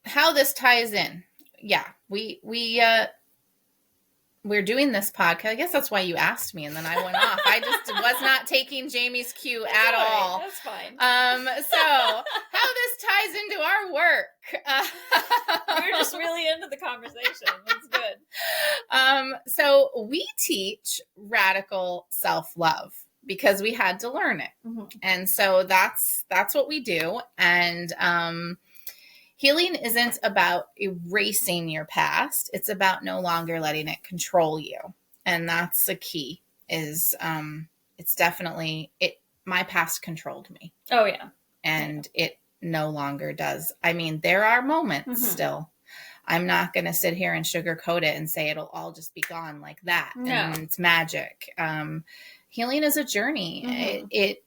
how this ties in. We're doing this podcast. I guess that's why you asked me, and then I went off. I just was not taking Jamie's cue at all. That's fine. So how this ties into our work? We're just really into the conversation. That's good. So we teach radical self-love because we had to learn it, and so that's what we do. And healing isn't about erasing your past. It's about no longer letting it control you. And that's the key is, it's definitely my past controlled me. Oh yeah. And it no longer does. I mean, there are moments still. I'm not going to sit here and sugarcoat it and say it'll all just be gone like that. No. And it's magic. Healing is a journey. It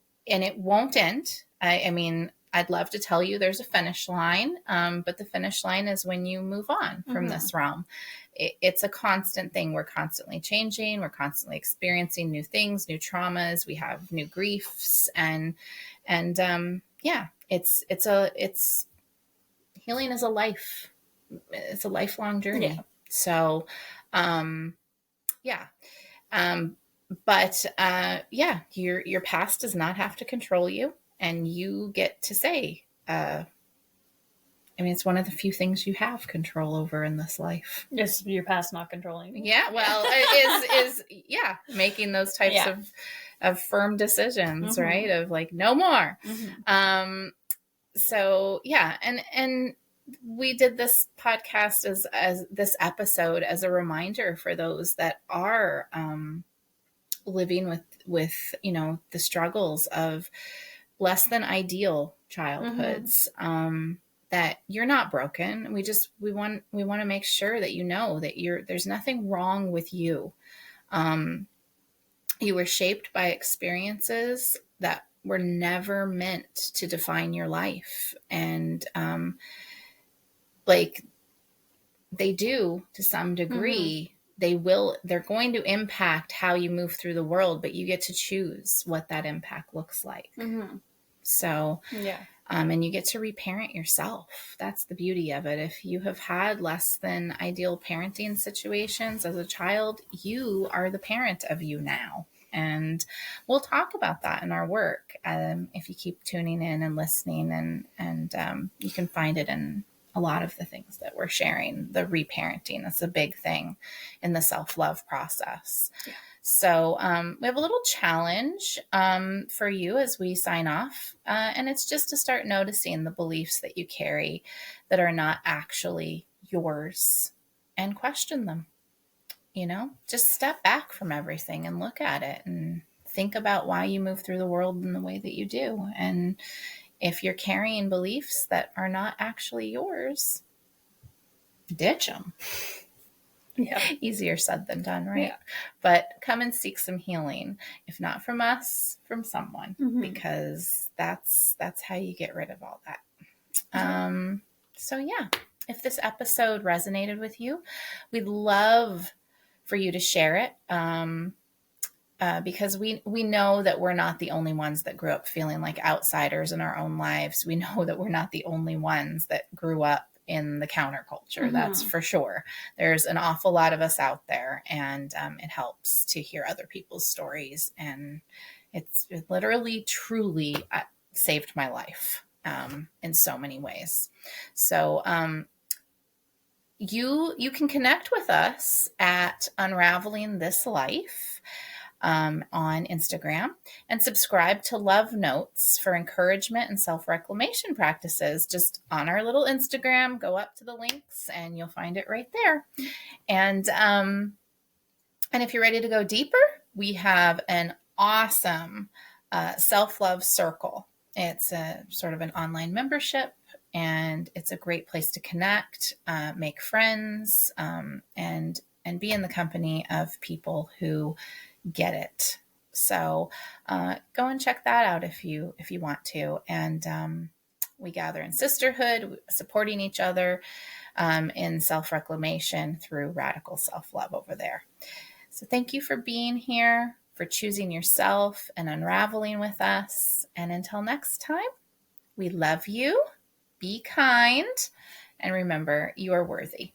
won't end. I mean, I'd love to tell you there's a finish line, but the finish line is when you move on from this realm. It's a constant thing. We're constantly changing. We're constantly experiencing new things, new traumas. We have new griefs, and it's healing is a life. It's a lifelong journey. Yeah. So, your past does not have to control you. And you get to say, I mean, it's one of the few things you have control over in this life. Is your past not controlling you? Yeah, well, is making those types of firm decisions, right? Of like, no more. So yeah, and we did this podcast as this episode as a reminder for those that are living with the struggles of less than ideal childhoods. That you're not broken. We want to make sure that that there's nothing wrong with you. You were shaped by experiences that were never meant to define your life, and like they do to some degree. They're going to impact how you move through the world, but you get to choose what that impact looks like. So, and you get to reparent yourself. That's the beauty of it. If you have had less than ideal parenting situations as a child, you are the parent of you now. And we'll talk about that in our work. If you keep tuning in and listening, and you can find it in a lot of the things that we're sharing. The reparenting, that's a big thing in the self-love process. Yeah. So we have a little challenge for you as we sign off. And it's just to start noticing the beliefs that you carry that are not actually yours and question them. Just step back from everything and look at it and think about why you move through the world in the way that you do. And if you're carrying beliefs that are not actually yours, ditch them. Yeah. Easier said than done, right? Yeah. But come and seek some healing. If not from us, from someone, because that's how you get rid of all that. So yeah, if this episode resonated with you, we'd love for you to share it. Because we know that we're not the only ones that grew up feeling like outsiders in our own lives. We know that we're not the only ones that grew up in the counterculture. That's for sure. There's an awful lot of us out there, and it helps to hear other people's stories. And it literally, truly saved my life in so many ways. So you can connect with us at Unraveling This Life on Instagram, and subscribe to Love Notes for encouragement and self-reclamation practices. Just on our little Instagram, go up to the links and you'll find it right there. And if you're ready to go deeper, we have an awesome self-love circle. It's a sort of an online membership, and it's a great place to connect, make friends, and be in the company of people who get it. So go and check that out if you want to. And we gather in sisterhood, supporting each other in self-reclamation through radical self-love over there. So thank you for being here, for choosing yourself and unraveling with us. And until next time, we love you, be kind, and remember, you are worthy.